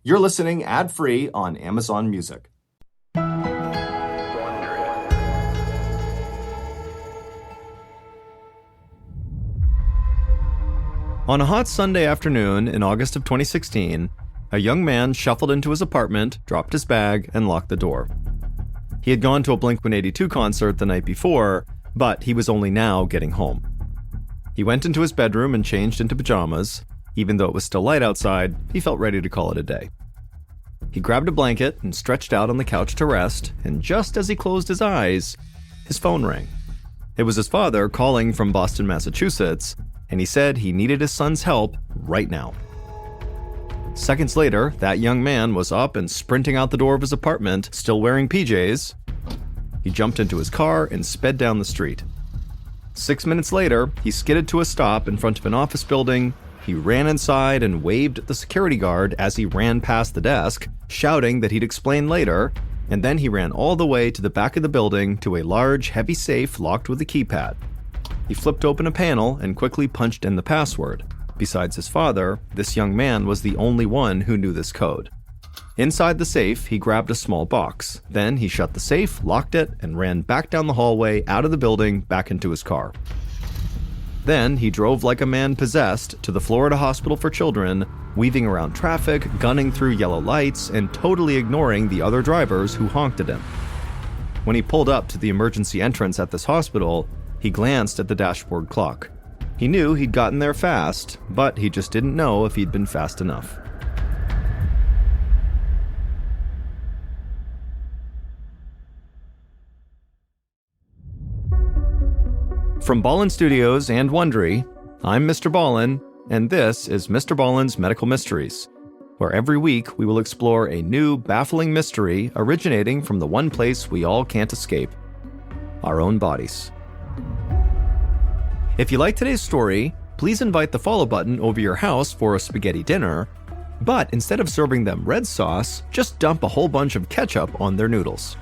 You're listening ad-free on Amazon Music. On a hot Sunday afternoon in August of 2016, a young man shuffled into his apartment, dropped his bag, and locked the door. He had gone to a Blink-182 concert the night before, but he was only now getting home. He went into his bedroom and changed into pajamas. Even though it was still light outside, he felt ready to call it a day. He grabbed a blanket and stretched out on the couch to rest, and just as he closed his eyes, his phone rang. It was his father calling from Boston, Massachusetts, and he said he needed his son's help right now. Seconds later, that young man was up and sprinting out the door of his apartment, still wearing PJs. He jumped into his car and sped down the street. 6 minutes later, he skidded to a stop in front of an office building. He ran inside and waved at the security guard as he ran past the desk, shouting that he'd explain later, and then he ran all the way to the back of the building to a large, heavy safe locked with a keypad. He flipped open a panel and quickly punched in the password. Besides his father, this young man was the only one who knew this code. Inside the safe, he grabbed a small box. Then he shut the safe, locked it, and ran back down the hallway out of the building back into his car. Then he drove like a man possessed to the Florida Hospital for Children, weaving around traffic, gunning through yellow lights, and totally ignoring the other drivers who honked at him. When he pulled up to the emergency entrance at this hospital, he glanced at the dashboard clock. He knew he'd gotten there fast, but he just didn't know if he'd been fast enough. From Ballin Studios and Wondery, I'm Mr. Ballin, and this is Mr. Ballen's Medical Mysteries, where every week we will explore a new, baffling mystery originating from the one place we all can't escape, our own bodies. If you like today's story, please invite the follow button over your house for a spaghetti dinner, but instead of serving them red sauce, just dump a whole bunch of ketchup on their noodles.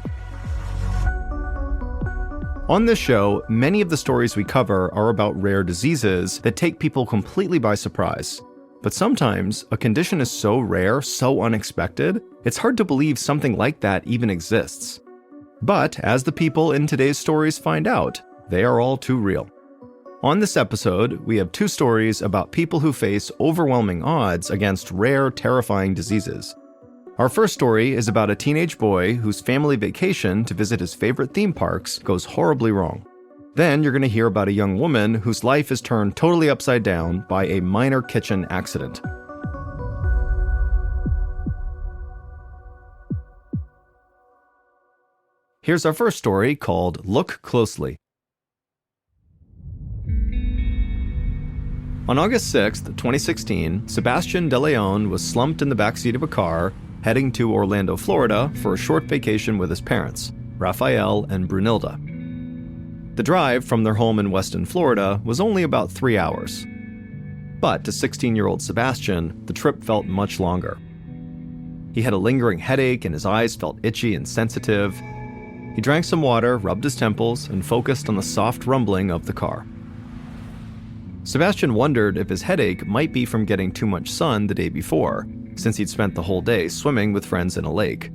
On this show, many of the stories we cover are about rare diseases that take people completely by surprise. But sometimes, a condition is so rare, so unexpected, it's hard to believe something like that even exists. But as the people in today's stories find out, they are all too real. On this episode, we have two stories about people who face overwhelming odds against rare, terrifying diseases. Our first story is about a teenage boy whose family vacation to visit his favorite theme parks goes horribly wrong. Then you're going to hear about a young woman whose life is turned totally upside down by a minor kitchen accident. Here's our first story called Look Closely. On August 6th, 2016, Sebastian De Leon was slumped in the backseat of a car heading to Orlando, Florida for a short vacation with his parents, Raphael and Brunilda. The drive from their home in Weston, Florida was only about 3 hours. But to 16-year-old Sebastian, the trip felt much longer. He had a lingering headache and his eyes felt itchy and sensitive. He drank some water, rubbed his temples, and focused on the soft rumbling of the car. Sebastian wondered if his headache might be from getting too much sun the day before, since he'd spent the whole day swimming with friends in a lake.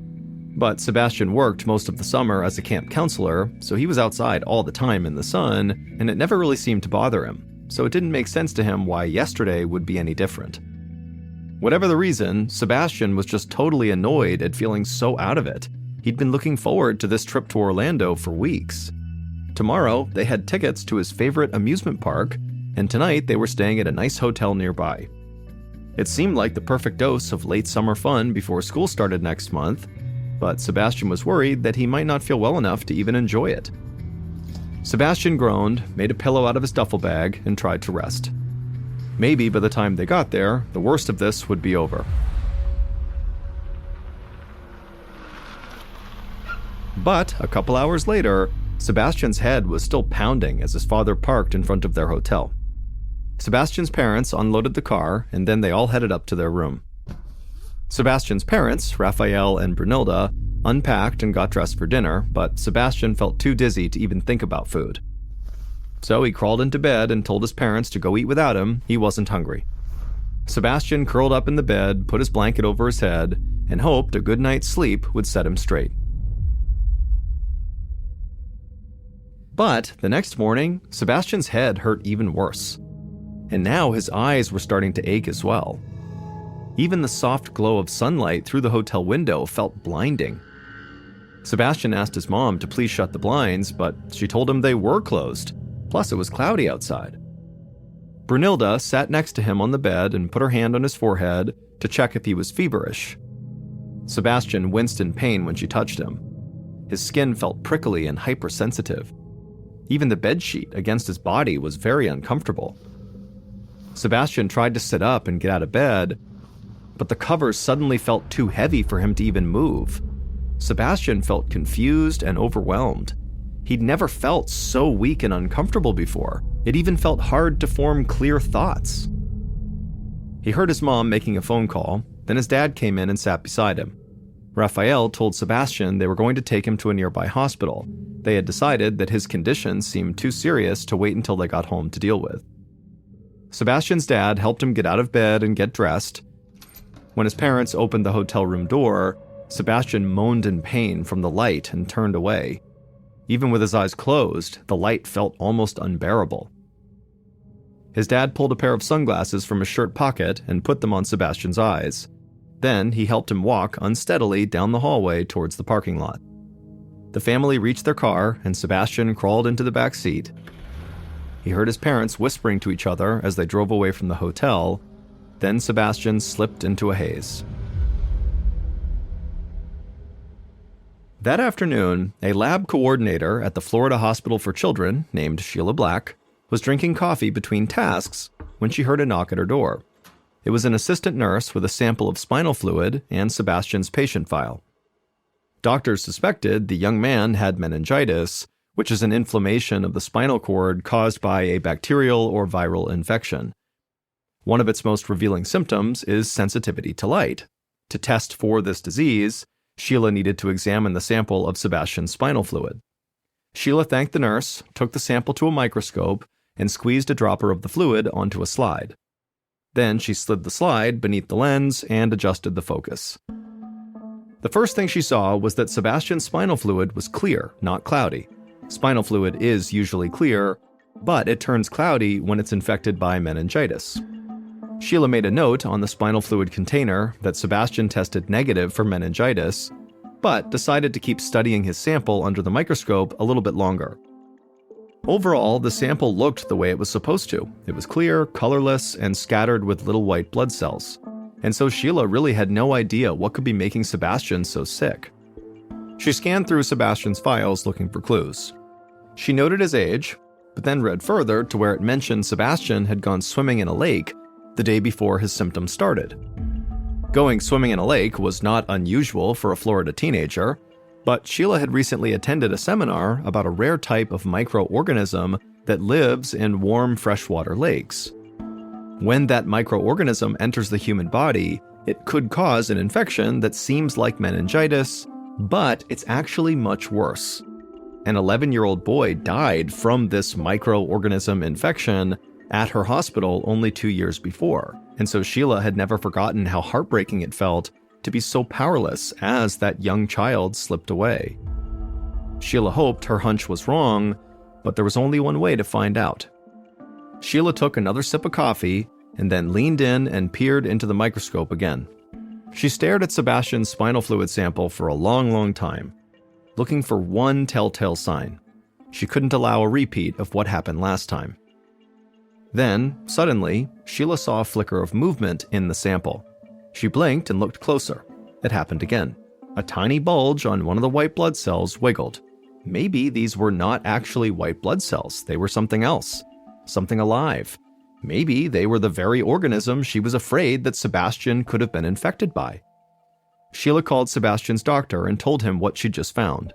But Sebastian worked most of the summer as a camp counselor, so he was outside all the time in the sun, and it never really seemed to bother him, so it didn't make sense to him why yesterday would be any different. Whatever the reason, Sebastian was just totally annoyed at feeling so out of it. He'd been looking forward to this trip to Orlando for weeks. Tomorrow, they had tickets to his favorite amusement park, and tonight they were staying at a nice hotel nearby. It seemed like the perfect dose of late summer fun before school started next month, but Sebastian was worried that he might not feel well enough to even enjoy it. Sebastian groaned, made a pillow out of his duffel bag, and tried to rest. Maybe by the time they got there, the worst of this would be over. But a couple hours later, Sebastian's head was still pounding as his father parked in front of their hotel. Sebastian's parents unloaded the car, and then they all headed up to their room. Sebastian's parents, Raphael and Brunilda, unpacked and got dressed for dinner, but Sebastian felt too dizzy to even think about food. So he crawled into bed and told his parents to go eat without him. He wasn't hungry. Sebastian curled up in the bed, put his blanket over his head, and hoped a good night's sleep would set him straight. But the next morning, Sebastian's head hurt even worse. And now his eyes were starting to ache as well. Even the soft glow of sunlight through the hotel window felt blinding. Sebastian asked his mom to please shut the blinds, but she told him they were closed. Plus, it was cloudy outside. Brunilda sat next to him on the bed and put her hand on his forehead to check if he was feverish. Sebastian winced in pain when she touched him. His skin felt prickly and hypersensitive. Even the bedsheet against his body was very uncomfortable. Sebastian tried to sit up and get out of bed, but the covers suddenly felt too heavy for him to even move. Sebastian felt confused and overwhelmed. He'd never felt so weak and uncomfortable before. It even felt hard to form clear thoughts. He heard his mom making a phone call, then his dad came in and sat beside him. Raphael told Sebastian they were going to take him to a nearby hospital. They had decided that his condition seemed too serious to wait until they got home to deal with. Sebastian's dad helped him get out of bed and get dressed. When his parents opened the hotel room door, Sebastian moaned in pain from the light and turned away. Even with his eyes closed, the light felt almost unbearable. His dad pulled a pair of sunglasses from his shirt pocket and put them on Sebastian's eyes. Then he helped him walk unsteadily down the hallway towards the parking lot. The family reached their car and Sebastian crawled into the back seat. He heard his parents whispering to each other as they drove away from the hotel. Then Sebastian slipped into a haze. That afternoon, a lab coordinator at the Florida Hospital for Children, named Sheila Black, was drinking coffee between tasks when she heard a knock at her door. It was an assistant nurse with a sample of spinal fluid and Sebastian's patient file. Doctors suspected the young man had meningitis, which is an inflammation of the spinal cord caused by a bacterial or viral infection. One of its most revealing symptoms is sensitivity to light. To test for this disease, Sheila needed to examine the sample of Sebastian's spinal fluid. Sheila thanked the nurse, took the sample to a microscope, and squeezed a dropper of the fluid onto a slide. Then she slid the slide beneath the lens and adjusted the focus. The first thing she saw was that Sebastian's spinal fluid was clear, not cloudy. Spinal fluid is usually clear, but it turns cloudy when it's infected by meningitis. Sheila made a note on the spinal fluid container that Sebastian tested negative for meningitis, but decided to keep studying his sample under the microscope a little bit longer. Overall, the sample looked the way it was supposed to. It was clear, colorless, and scattered with little white blood cells. And so Sheila really had no idea what could be making Sebastian so sick. She scanned through Sebastian's files looking for clues. She noted his age, but then read further to where it mentioned Sebastian had gone swimming in a lake the day before his symptoms started. Going swimming in a lake was not unusual for a Florida teenager, but Sheila had recently attended a seminar about a rare type of microorganism that lives in warm freshwater lakes. When that microorganism enters the human body, it could cause an infection that seems like meningitis, but it's actually much worse. An 11-year-old boy died from this microorganism infection at her hospital only 2 years before, and so Sheila had never forgotten how heartbreaking it felt to be so powerless as that young child slipped away. Sheila hoped her hunch was wrong, but there was only one way to find out. Sheila took another sip of coffee and then leaned in and peered into the microscope again. She stared at Sebastian's spinal fluid sample for a long time, looking for one telltale sign. She couldn't allow a repeat of what happened last time. Then, suddenly, Sheila saw a flicker of movement in the sample. She blinked and looked closer. It happened again. A tiny bulge on one of the white blood cells wiggled. Maybe these were not actually white blood cells. They were something else. Something alive. Maybe they were the very organism she was afraid that Sebastian could have been infected by. Sheila called Sebastian's doctor and told him what she'd just found.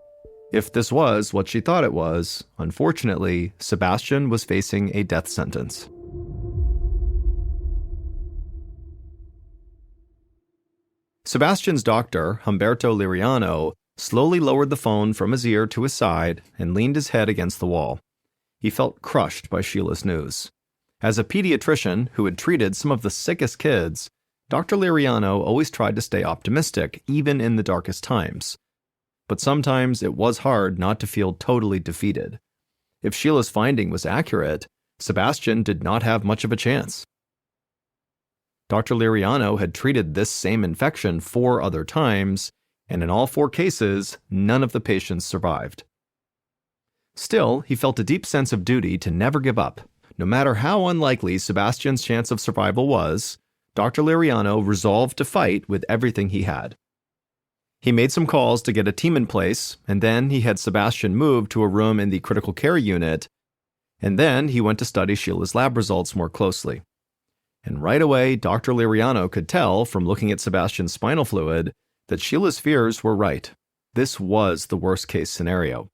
If this was what she thought it was, unfortunately, Sebastian was facing a death sentence. Sebastian's doctor, Humberto Liriano, slowly lowered the phone from his ear to his side and leaned his head against the wall. He felt crushed by Sheila's news. As a pediatrician who had treated some of the sickest kids, Dr. Liriano always tried to stay optimistic, even in the darkest times. But sometimes it was hard not to feel totally defeated. If Sheila's finding was accurate, Sebastian did not have much of a chance. Dr. Liriano had treated this same infection 4 other times, and in all 4 cases, none of the patients survived. Still, he felt a deep sense of duty to never give up. No matter how unlikely Sebastian's chance of survival was, Dr. Liriano resolved to fight with everything he had. He made some calls to get a team in place, and then he had Sebastian moved to a room in the critical care unit, and then he went to study Sheila's lab results more closely. And right away, Dr. Liriano could tell from looking at Sebastian's spinal fluid that Sheila's fears were right. This was the worst-case scenario.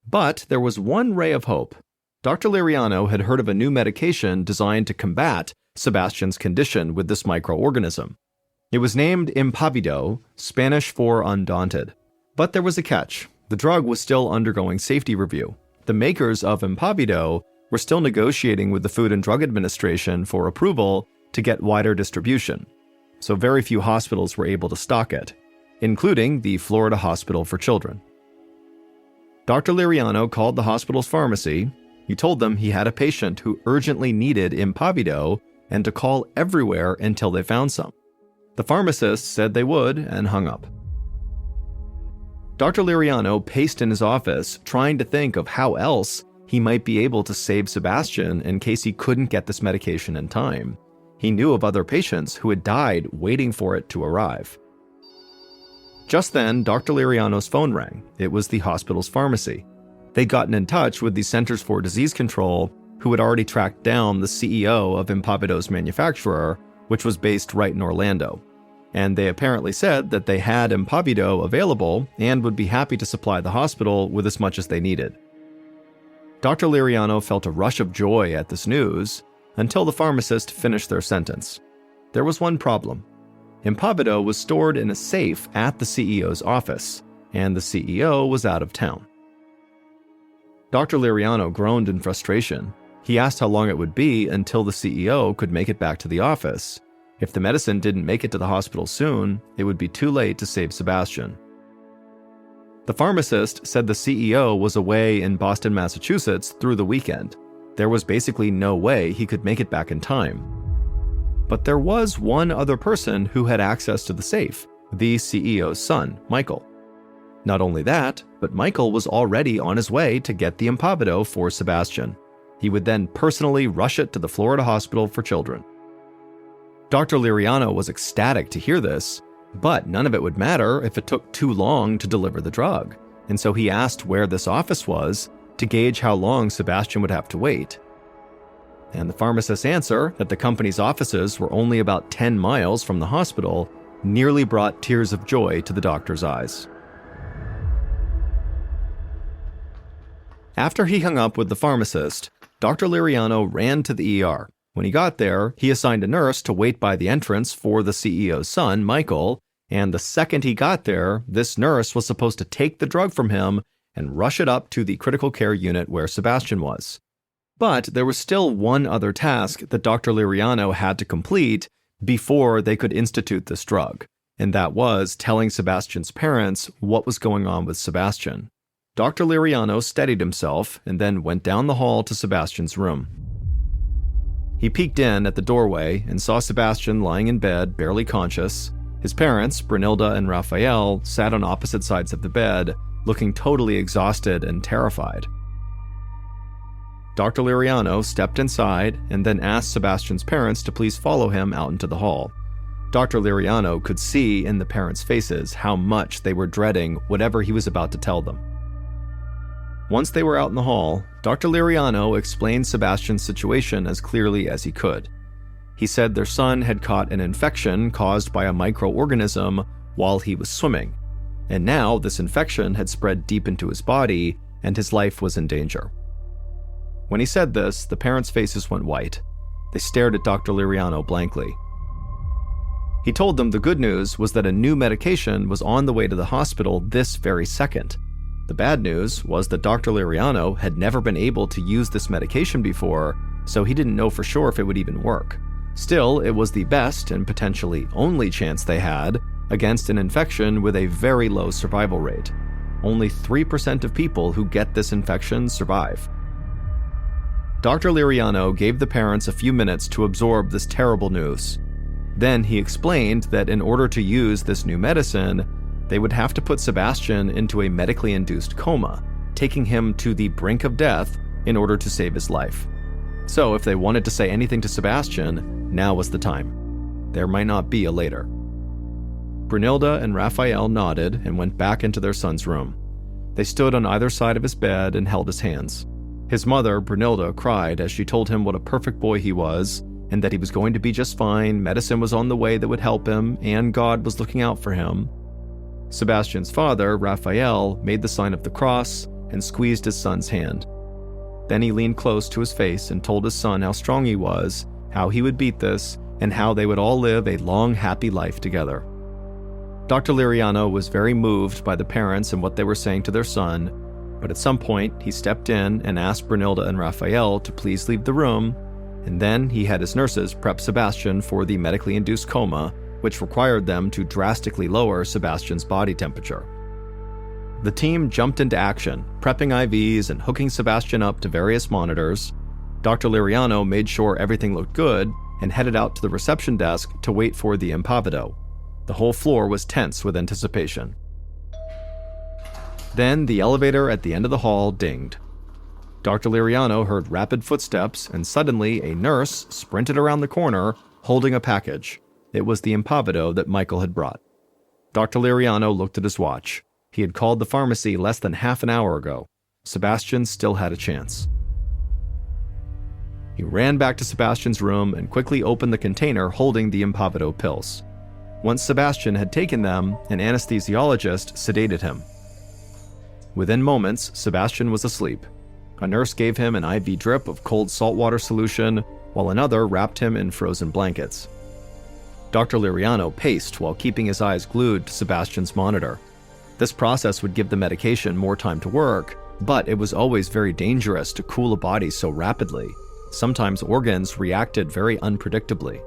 But there was one ray of hope. Dr. Liriano had heard of a new medication designed to combat Sebastian's condition with this microorganism. It was named Impavido, Spanish for undaunted. But there was a catch. The drug was still undergoing safety review. The makers of Impavido were still negotiating with the Food and Drug Administration for approval to get wider distribution, so very few hospitals were able to stock it, including the Florida Hospital for Children. Dr. Liriano called the hospital's pharmacy. He told them he had a patient who urgently needed Impavido and to call everywhere until they found some. The pharmacist said they would and hung up. Dr. Liriano paced in his office, trying to think of how else he might be able to save Sebastian in case he couldn't get this medication in time. He knew of other patients who had died waiting for it to arrive. Just then, Dr. Liriano's phone rang. It was the hospital's pharmacy. They'd gotten in touch with the Centers for Disease Control, who had already tracked down the CEO of Impavido's manufacturer, which was based right in Orlando. And they apparently said that they had Impavido available and would be happy to supply the hospital with as much as they needed. Dr. Liriano felt a rush of joy at this news until the pharmacist finished their sentence. There was one problem. Impavido was stored in a safe at the CEO's office, and the CEO was out of town. Dr. Liriano groaned in frustration. He asked how long it would be until the CEO could make it back to the office. If the medicine didn't make it to the hospital soon, it would be too late to save Sebastian. The pharmacist said the CEO was away in Boston, Massachusetts through the weekend. There was basically no way he could make it back in time. But there was one other person who had access to the safe, the CEO's son, Michael. Not only that, but Michael was already on his way to get the Impavido for Sebastian. He would then personally rush it to the Florida Hospital for Children. Dr. Liriano was ecstatic to hear this, but none of it would matter if it took too long to deliver the drug, and so he asked where this office was to gauge how long Sebastian would have to wait. And the pharmacist's answer that the company's offices were only about 10 miles from the hospital nearly brought tears of joy to the doctor's eyes. After he hung up with the pharmacist, Dr. Liriano ran to the ER. When he got there, he assigned a nurse to wait by the entrance for the CEO's son, Michael, and the second he got there, this nurse was supposed to take the drug from him and rush it up to the critical care unit where Sebastian was. But there was still one other task that Dr. Liriano had to complete before they could institute this drug, and that was telling Sebastian's parents what was going on with Sebastian. Dr. Liriano steadied himself and then went down the hall to Sebastian's room. He peeked in at the doorway and saw Sebastian lying in bed, barely conscious. His parents, Brunilda and Raphael, sat on opposite sides of the bed, looking totally exhausted and terrified. Dr. Liriano stepped inside and then asked Sebastian's parents to please follow him out into the hall. Dr. Liriano could see in the parents' faces how much they were dreading whatever he was about to tell them. Once they were out in the hall, Dr. Liriano explained Sebastian's situation as clearly as he could. He said their son had caught an infection caused by a microorganism while he was swimming, and now this infection had spread deep into his body and his life was in danger. When he said this, the parents' faces went white. They stared at Dr. Liriano blankly. He told them the good news was that a new medication was on the way to the hospital this very second. The bad news was that Dr. Liriano had never been able to use this medication before, so he didn't know for sure if it would even work. Still, it was the best and potentially only chance they had against an infection with a very low survival rate. Only 3% of people who get this infection survive. Dr. Liriano gave the parents a few minutes to absorb this terrible news. Then he explained that in order to use this new medicine, they would have to put Sebastian into a medically induced coma, taking him to the brink of death in order to save his life. So if they wanted to say anything to Sebastian, now was the time. There might not be a later. Brunilda and Raphael nodded and went back into their son's room. They stood on either side of his bed and held his hands. His mother, Brunilda, cried as she told him what a perfect boy he was and that he was going to be just fine, medicine was on the way that would help him, and God was looking out for him. Sebastian's father, Raphael, made the sign of the cross and squeezed his son's hand. Then he leaned close to his face and told his son how strong he was, how he would beat this, and how they would all live a long, happy life together. Dr. Liriano was very moved by the parents and what they were saying to their son, but at some point he stepped in and asked Brunilda and Raphael to please leave the room, and then he had his nurses prep Sebastian for the medically induced coma, which required them to drastically lower Sebastian's body temperature. The team jumped into action, prepping IVs and hooking Sebastian up to various monitors. Dr. Liriano made sure everything looked good and headed out to the reception desk to wait for the Impavido. The whole floor was tense with anticipation. Then the elevator at the end of the hall dinged. Dr. Liriano heard rapid footsteps, and suddenly a nurse sprinted around the corner holding a package. It was the Impavido that Michael had brought. Dr. Liriano looked at his watch. He had called the pharmacy less than half an hour ago. Sebastian still had a chance. He ran back to Sebastian's room and quickly opened the container holding the Impavido pills. Once Sebastian had taken them, an anesthesiologist sedated him. Within moments, Sebastian was asleep. A nurse gave him an IV drip of cold saltwater solution, while another wrapped him in frozen blankets. Dr. Liriano paced while keeping his eyes glued to Sebastian's monitor. This process would give the medication more time to work, but it was always very dangerous to cool a body so rapidly. Sometimes organs reacted very unpredictably.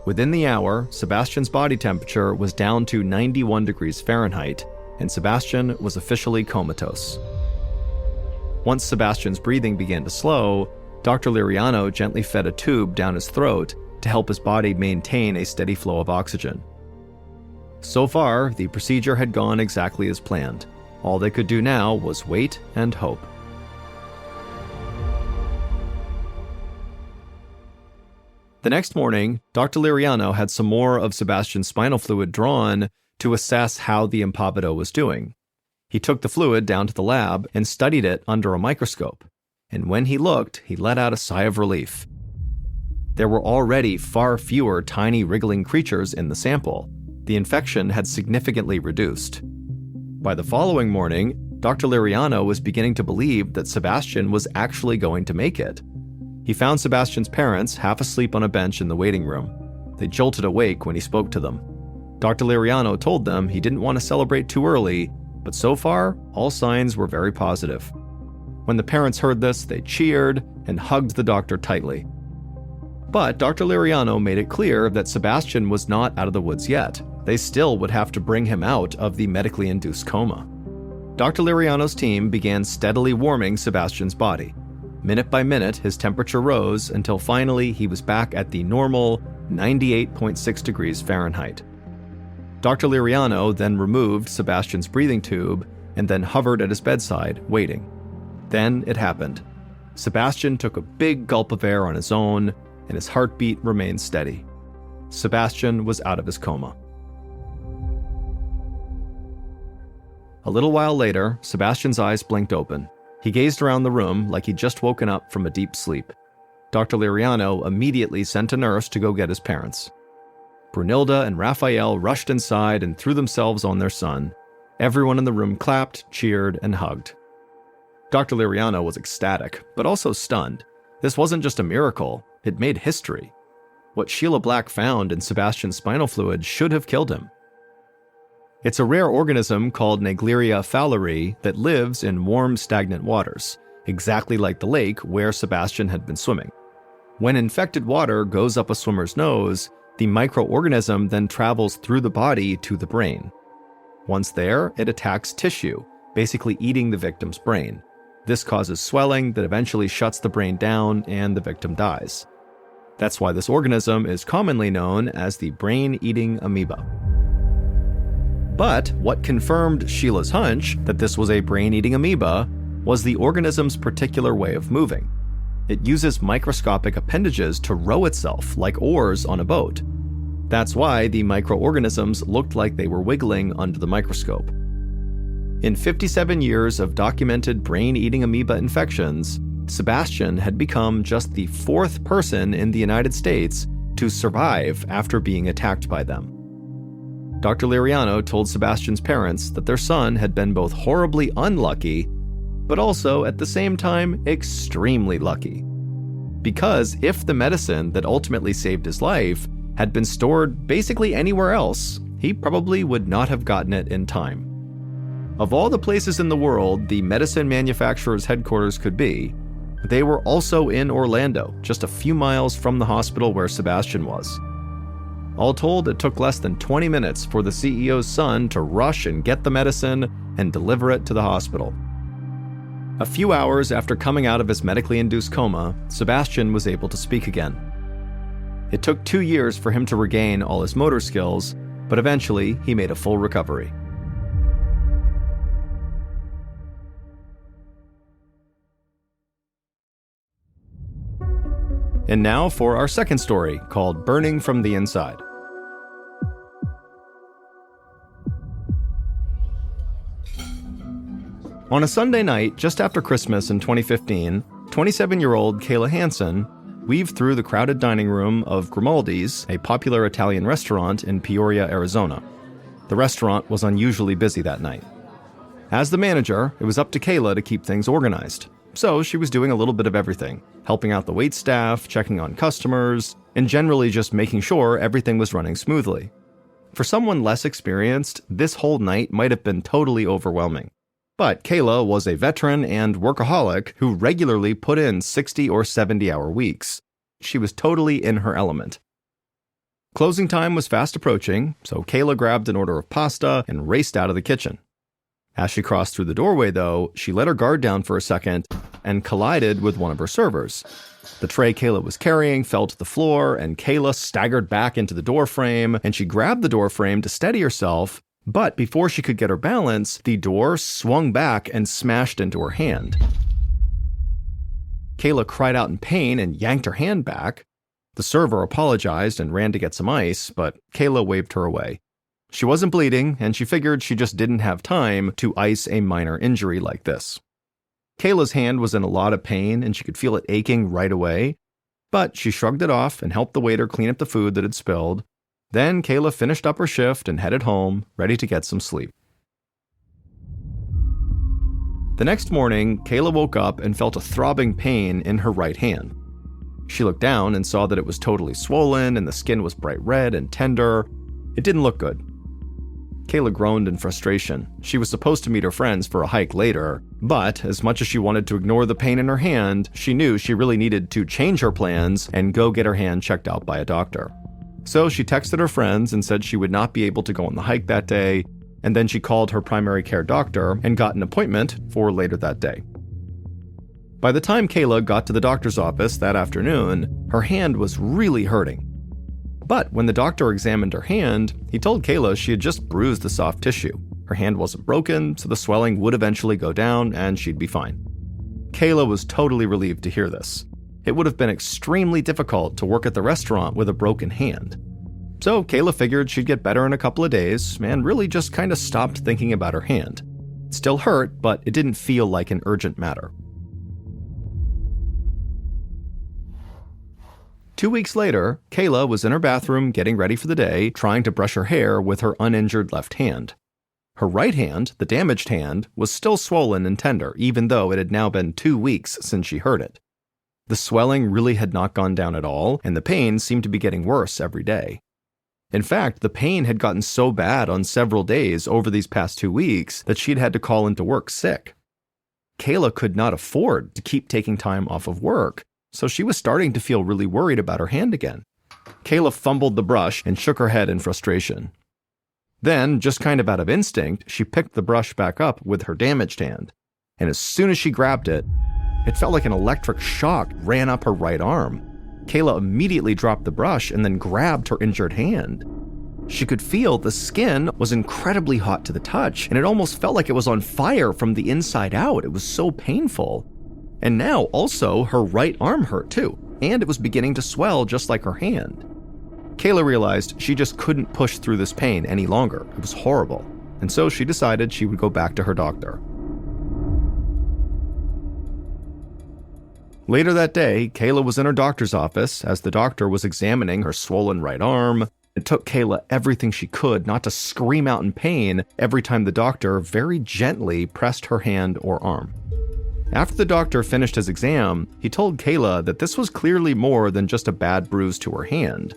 Within the hour, Sebastian's body temperature was down to 91 degrees Fahrenheit, and Sebastian was officially comatose. Once Sebastian's breathing began to slow, Dr. Liriano gently fed a tube down his throat to help his body maintain a steady flow of oxygen. So far, the procedure had gone exactly as planned. All they could do now was wait and hope. The next morning, Dr. Liriano had some more of Sebastian's spinal fluid drawn to assess how the Impavido was doing. He took the fluid down to the lab and studied it under a microscope, and when he looked, he let out a sigh of relief. There were already far fewer tiny wriggling creatures in the sample. The infection had significantly reduced. By the following morning, Dr. Liriano was beginning to believe that Sebastian was actually going to make it. He found Sebastian's parents half asleep on a bench in the waiting room. They jolted awake when he spoke to them. Dr. Liriano told them he didn't want to celebrate too early, but so far, all signs were very positive. When the parents heard this, they cheered and hugged the doctor tightly. But Dr. Liriano made it clear that Sebastian was not out of the woods yet. They still would have to bring him out of the medically induced coma. Dr. Liriano's team began steadily warming Sebastian's body. Minute by minute, his temperature rose until finally he was back at the normal 98.6 degrees Fahrenheit. Dr. Liriano then removed Sebastian's breathing tube and then hovered at his bedside, waiting. Then it happened. Sebastian took a big gulp of air on his own, and his heartbeat remained steady. Sebastian was out of his coma. A little while later, Sebastian's eyes blinked open. He gazed around the room like he'd just woken up from a deep sleep. Dr. Liriano immediately sent a nurse to go get his parents. Brunilda and Raphael rushed inside and threw themselves on their son. Everyone in the room clapped, cheered, and hugged. Dr. Liriano was ecstatic, but also stunned. This wasn't just a miracle, it made history. What Sheila Black found in Sebastian's spinal fluid should have killed him. It's a rare organism called Naegleria fowleri that lives in warm, stagnant waters, exactly like the lake where Sebastian had been swimming. When infected water goes up a swimmer's nose, the microorganism then travels through the body to the brain. Once there, it attacks tissue, basically eating the victim's brain. This causes swelling that eventually shuts the brain down and the victim dies. That's why this organism is commonly known as the brain-eating amoeba. But what confirmed Sheila's hunch that this was a brain-eating amoeba was the organism's particular way of moving. It uses microscopic appendages to row itself like oars on a boat. That's why the microorganisms looked like they were wiggling under the microscope. In 57 years of documented brain-eating amoeba infections, Sebastian had become just the 4th person in the United States to survive after being attacked by them. Dr. Liriano told Sebastian's parents that their son had been both horribly unlucky, but also at the same time extremely lucky. Because if the medicine that ultimately saved his life had been stored basically anywhere else, he probably would not have gotten it in time. Of all the places in the world the medicine manufacturer's headquarters could be, they were also in Orlando, just a few miles from the hospital where Sebastian was. All told, it took less than 20 minutes for the CEO's son to rush and get the medicine and deliver it to the hospital. A few hours after coming out of his medically induced coma, Sebastian was able to speak again. It took 2 years for him to regain all his motor skills, but eventually he made a full recovery. And now for our second story, called Burning from the Inside. On a Sunday night, just after Christmas in 2015, 27-year-old Kayla Hansen weaved through the crowded dining room of Grimaldi's, a popular Italian restaurant in Peoria, Arizona. The restaurant was unusually busy that night. As the manager, it was up to Kayla to keep things organized. So she was doing a little bit of everything, helping out the waitstaff, checking on customers, and generally just making sure everything was running smoothly. For someone less experienced, this whole night might have been totally overwhelming. But Kayla was a veteran and workaholic who regularly put in 60 or 70-hour weeks. She was totally in her element. Closing time was fast approaching, so Kayla grabbed an order of pasta and raced out of the kitchen. As she crossed through the doorway, though, she let her guard down for a second and collided with one of her servers. The tray Kayla was carrying fell to the floor, and Kayla staggered back into the doorframe, and she grabbed the doorframe to steady herself, but before she could get her balance, the door swung back and smashed into her hand. Kayla cried out in pain and yanked her hand back. The server apologized and ran to get some ice, but Kayla waved her away. She wasn't bleeding, and she figured she just didn't have time to ice a minor injury like this. Kayla's hand was in a lot of pain, and she could feel it aching right away, but she shrugged it off and helped the waiter clean up the food that had spilled. Then Kayla finished up her shift and headed home, ready to get some sleep. The next morning, Kayla woke up and felt a throbbing pain in her right hand. She looked down and saw that it was totally swollen and the skin was bright red and tender. It didn't look good. Kayla groaned in frustration. She was supposed to meet her friends for a hike later, but as much as she wanted to ignore the pain in her hand, she knew she really needed to change her plans and go get her hand checked out by a doctor. So she texted her friends and said she would not be able to go on the hike that day, and then she called her primary care doctor and got an appointment for later that day. By the time Kayla got to the doctor's office that afternoon, her hand was really hurting. But when the doctor examined her hand, he told Kayla she had just bruised the soft tissue. Her hand wasn't broken, so the swelling would eventually go down and she'd be fine. Kayla was totally relieved to hear this. It would have been extremely difficult to work at the restaurant with a broken hand. So Kayla figured she'd get better in a couple of days and really just kind of stopped thinking about her hand. It still hurt, but it didn't feel like an urgent matter. 2 weeks later, Kayla was in her bathroom getting ready for the day, trying to brush her hair with her uninjured left hand. Her right hand, the damaged hand, was still swollen and tender, even though it had now been 2 weeks since she hurt it. The swelling really had not gone down at all, and the pain seemed to be getting worse every day. In fact, the pain had gotten so bad on several days over these past 2 weeks that she'd had to call into work sick. Kayla could not afford to keep taking time off of work, so she was starting to feel really worried about her hand again. Kayla fumbled the brush and shook her head in frustration. Then, just kind of out of instinct, she picked the brush back up with her damaged hand. And as soon as she grabbed it, it felt like an electric shock ran up her right arm. Kayla immediately dropped the brush and then grabbed her injured hand. She could feel the skin was incredibly hot to the touch, and it almost felt like it was on fire from the inside out. It was so painful. And now, also, her right arm hurt too, and it was beginning to swell just like her hand. Kayla realized she just couldn't push through this pain any longer. It was horrible. And so she decided she would go back to her doctor. Later that day, Kayla was in her doctor's office as the doctor was examining her swollen right arm. It took Kayla everything she could not to scream out in pain every time the doctor very gently pressed her hand or arm. After the doctor finished his exam, he told Kayla that this was clearly more than just a bad bruise to her hand.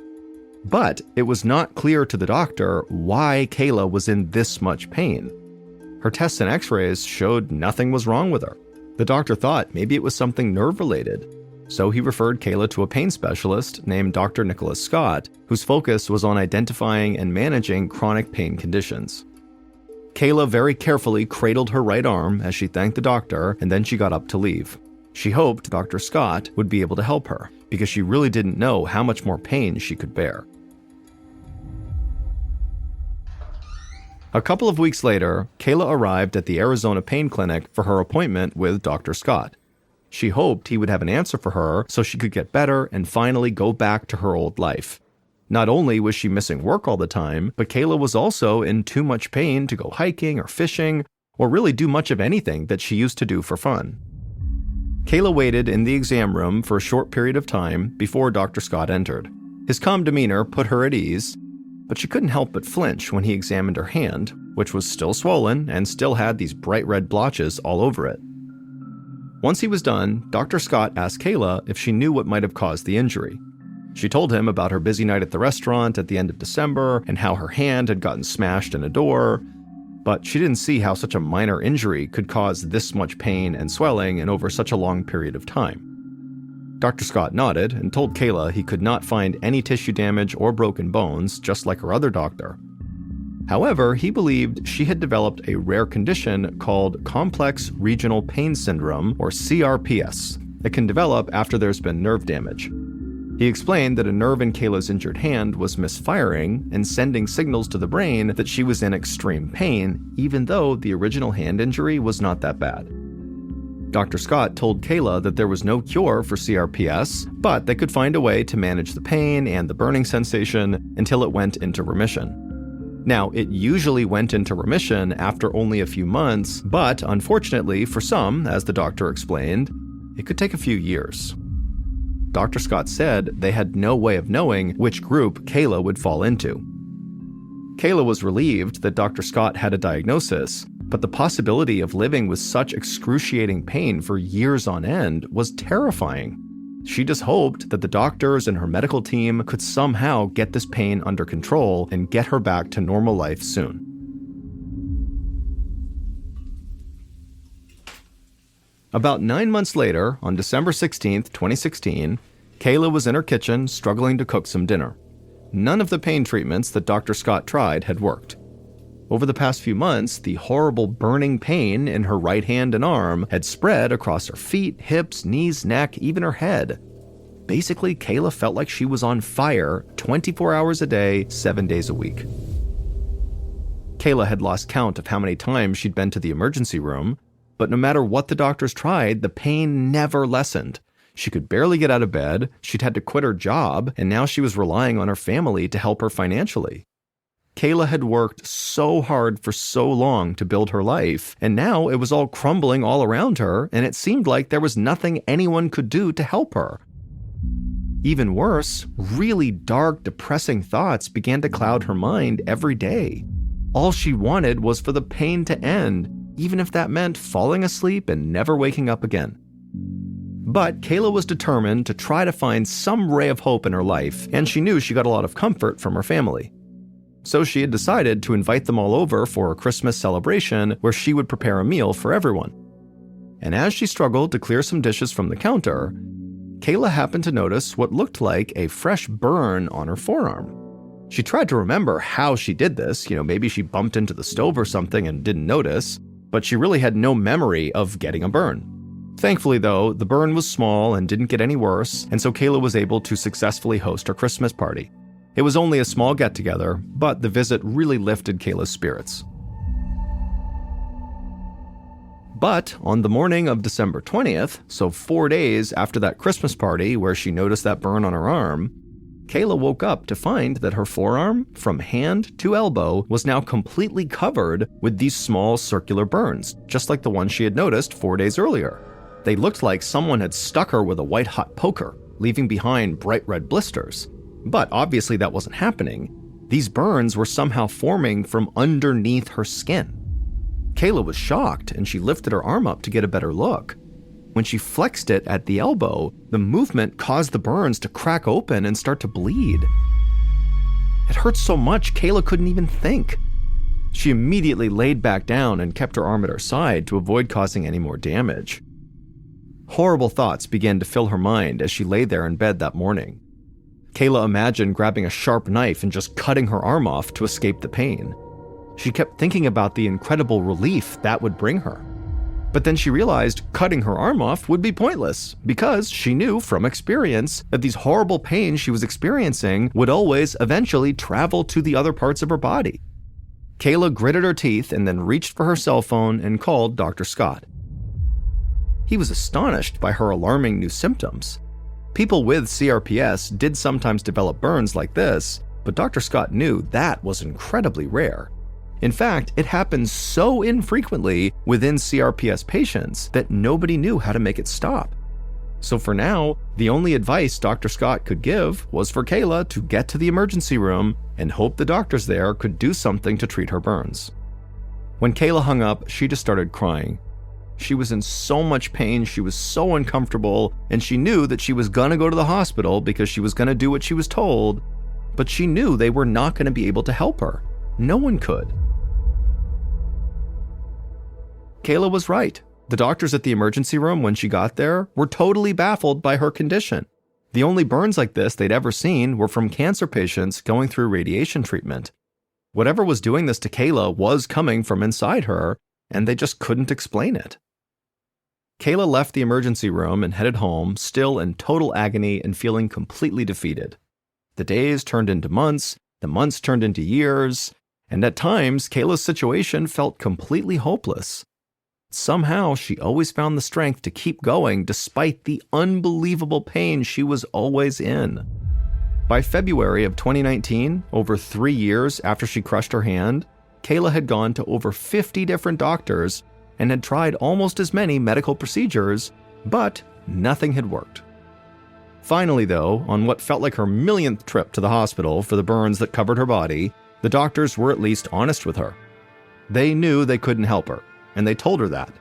But it was not clear to the doctor why Kayla was in this much pain. Her tests and x-rays showed nothing was wrong with her. The doctor thought maybe it was something nerve-related. So he referred Kayla to a pain specialist named Dr. Nicholas Scott, whose focus was on identifying and managing chronic pain conditions. Kayla very carefully cradled her right arm as she thanked the doctor, and then she got up to leave. She hoped Dr. Scott would be able to help her, because she really didn't know how much more pain she could bear. A couple of weeks later, Kayla arrived at the Arizona Pain Clinic for her appointment with Dr. Scott. She hoped he would have an answer for her so she could get better and finally go back to her old life. Not only was she missing work all the time, but Kayla was also in too much pain to go hiking or fishing, or really do much of anything that she used to do for fun. Kayla waited in the exam room for a short period of time before Dr. Scott entered. His calm demeanor put her at ease, but she couldn't help but flinch when he examined her hand, which was still swollen and still had these bright red blotches all over it. Once he was done, Dr. Scott asked Kayla if she knew what might have caused the injury. She told him about her busy night at the restaurant at the end of December and how her hand had gotten smashed in a door, but she didn't see how such a minor injury could cause this much pain and swelling and over such a long period of time. Dr. Scott nodded and told Kayla he could not find any tissue damage or broken bones, just like her other doctor. However, he believed she had developed a rare condition called Complex Regional Pain Syndrome, or CRPS, that can develop after there's been nerve damage. He explained that a nerve in Kayla's injured hand was misfiring and sending signals to the brain that she was in extreme pain, even though the original hand injury was not that bad. Dr. Scott told Kayla that there was no cure for CRPS, but they could find a way to manage the pain and the burning sensation until it went into remission. Now, it usually went into remission after only a few months, but unfortunately for some, as the doctor explained, it could take a few years. Dr. Scott said they had no way of knowing which group Kayla would fall into. Kayla was relieved that Dr. Scott had a diagnosis, but the possibility of living with such excruciating pain for years on end was terrifying. She just hoped that the doctors and her medical team could somehow get this pain under control and get her back to normal life soon. About 9 months later, on December 16th, 2016, Kayla was in her kitchen struggling to cook some dinner. None of the pain treatments that Dr. Scott tried had worked. Over the past few months, the horrible burning pain in her right hand and arm had spread across her feet, hips, knees, neck, even her head. Basically, Kayla felt like she was on fire 24 hours a day, 7 days a week. Kayla had lost count of how many times she'd been to the emergency room, but no matter what the doctors tried, the pain never lessened. She could barely get out of bed, she'd had to quit her job, and now she was relying on her family to help her financially. Kayla had worked so hard for so long to build her life, and now it was all crumbling all around her, and it seemed like there was nothing anyone could do to help her. Even worse, really dark, depressing thoughts began to cloud her mind every day. All she wanted was for the pain to end, even if that meant falling asleep and never waking up again. But Kayla was determined to try to find some ray of hope in her life, and she knew she got a lot of comfort from her family. So she had decided to invite them all over for a Christmas celebration where she would prepare a meal for everyone. And as she struggled to clear some dishes from the counter, Kayla happened to notice what looked like a fresh burn on her forearm. She tried to remember how she did this, maybe she bumped into the stove or something and didn't notice, but she really had no memory of getting a burn. Thankfully though, the burn was small and didn't get any worse, and so Kayla was able to successfully host her Christmas party. It was only a small get-together, but the visit really lifted Kayla's spirits. But on the morning of December 20th, so 4 days after that Christmas party where she noticed that burn on her arm, Kayla woke up to find that her forearm, from hand to elbow, was now completely covered with these small circular burns, just like the one she had noticed 4 days earlier. They looked like someone had stuck her with a white-hot poker, leaving behind bright red blisters. But obviously that wasn't happening. These burns were somehow forming from underneath her skin. Kayla was shocked, and she lifted her arm up to get a better look. When she flexed it at the elbow, the movement caused the burns to crack open and start to bleed. It hurt so much, Kayla couldn't even think. She immediately laid back down and kept her arm at her side to avoid causing any more damage. Horrible thoughts began to fill her mind as she lay there in bed that morning. Kayla imagined grabbing a sharp knife and just cutting her arm off to escape the pain. She kept thinking about the incredible relief that would bring her. But then she realized cutting her arm off would be pointless because she knew from experience that these horrible pains she was experiencing would always eventually travel to the other parts of her body. Kayla gritted her teeth and then reached for her cell phone and called Dr. Scott. He was astonished by her alarming new symptoms. People with CRPS did sometimes develop burns like this, but Dr. Scott knew that was incredibly rare. In fact, it happens so infrequently within CRPS patients that nobody knew how to make it stop. So for now, the only advice Dr. Scott could give was for Kayla to get to the emergency room and hope the doctors there could do something to treat her burns. When Kayla hung up, she just started crying. She was in so much pain, she was so uncomfortable, and she knew that she was gonna go to the hospital because she was gonna do what she was told, but she knew they were not gonna be able to help her. No one could. Kayla was right. The doctors at the emergency room when she got there were totally baffled by her condition. The only burns like this they'd ever seen were from cancer patients going through radiation treatment. Whatever was doing this to Kayla was coming from inside her, and they just couldn't explain it. Kayla left the emergency room and headed home, still in total agony and feeling completely defeated. The days turned into months, the months turned into years, and at times, Kayla's situation felt completely hopeless. Somehow, she always found the strength to keep going despite the unbelievable pain she was always in. By February of 2019, over 3 years after she crushed her hand, Kayla had gone to over 50 different doctors and had tried almost as many medical procedures, but nothing had worked. Finally, though, on what felt like her millionth trip to the hospital for the burns that covered her body, the doctors were at least honest with her. They knew they couldn't help her, and they told her that,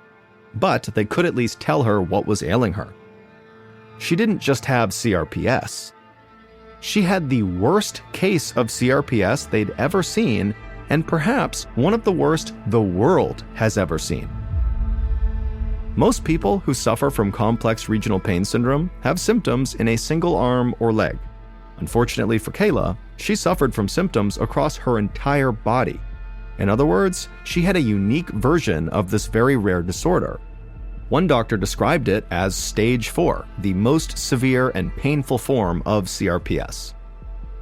but they could at least tell her what was ailing her. She didn't just have CRPS. She had the worst case of CRPS they'd ever seen, and perhaps one of the worst the world has ever seen. Most people who suffer from complex regional pain syndrome have symptoms in a single arm or leg. Unfortunately for Kayla, she suffered from symptoms across her entire body. In other words, she had a unique version of this very rare disorder. One doctor described it as stage 4, the most severe and painful form of CRPS.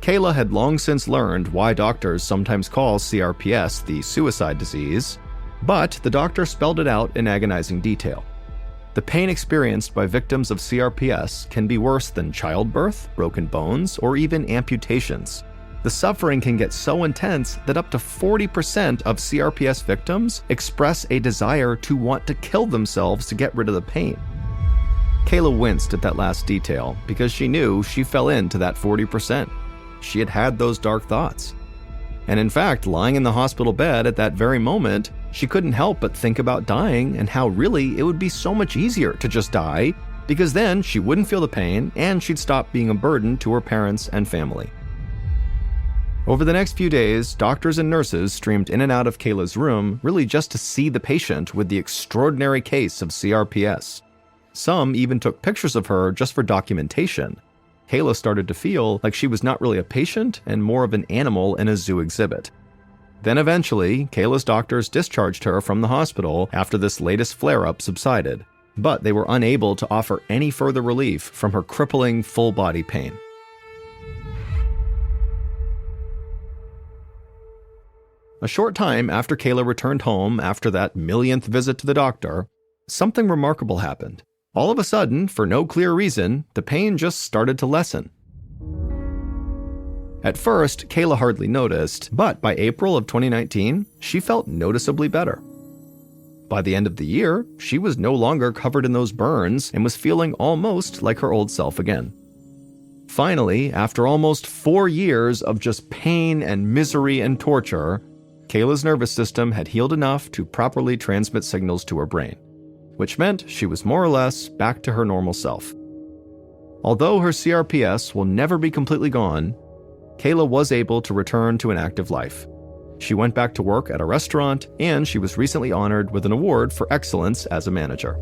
Kayla had long since learned why doctors sometimes call CRPS the suicide disease, but the doctor spelled it out in agonizing detail. The pain experienced by victims of CRPS can be worse than childbirth, broken bones, or even amputations. The suffering can get so intense that up to 40% of CRPS victims express a desire to want to kill themselves to get rid of the pain. Kayla winced at that last detail because she knew she fell into that 40%. She had had those dark thoughts. And in fact, lying in the hospital bed at that very moment, she couldn't help but think about dying and how really it would be so much easier to just die because then she wouldn't feel the pain and she'd stop being a burden to her parents and family. Over the next few days, doctors and nurses streamed in and out of Kayla's room really just to see the patient with the extraordinary case of CRPS. Some even took pictures of her just for documentation. Kayla started to feel like she was not really a patient and more of an animal in a zoo exhibit. Then eventually, Kayla's doctors discharged her from the hospital after this latest flare-up subsided, but they were unable to offer any further relief from her crippling full-body pain. A short time after Kayla returned home after that millionth visit to the doctor, something remarkable happened. All of a sudden, for no clear reason, the pain just started to lessen. At first, Kayla hardly noticed, but by April of 2019, she felt noticeably better. By the end of the year, she was no longer covered in those burns and was feeling almost like her old self again. Finally, after almost 4 years of just pain and misery and torture, Kayla's nervous system had healed enough to properly transmit signals to her brain, which meant she was more or less back to her normal self. Although her CRPS will never be completely gone, Kayla was able to return to an active life. She went back to work at a restaurant, and she was recently honored with an award for excellence as a manager.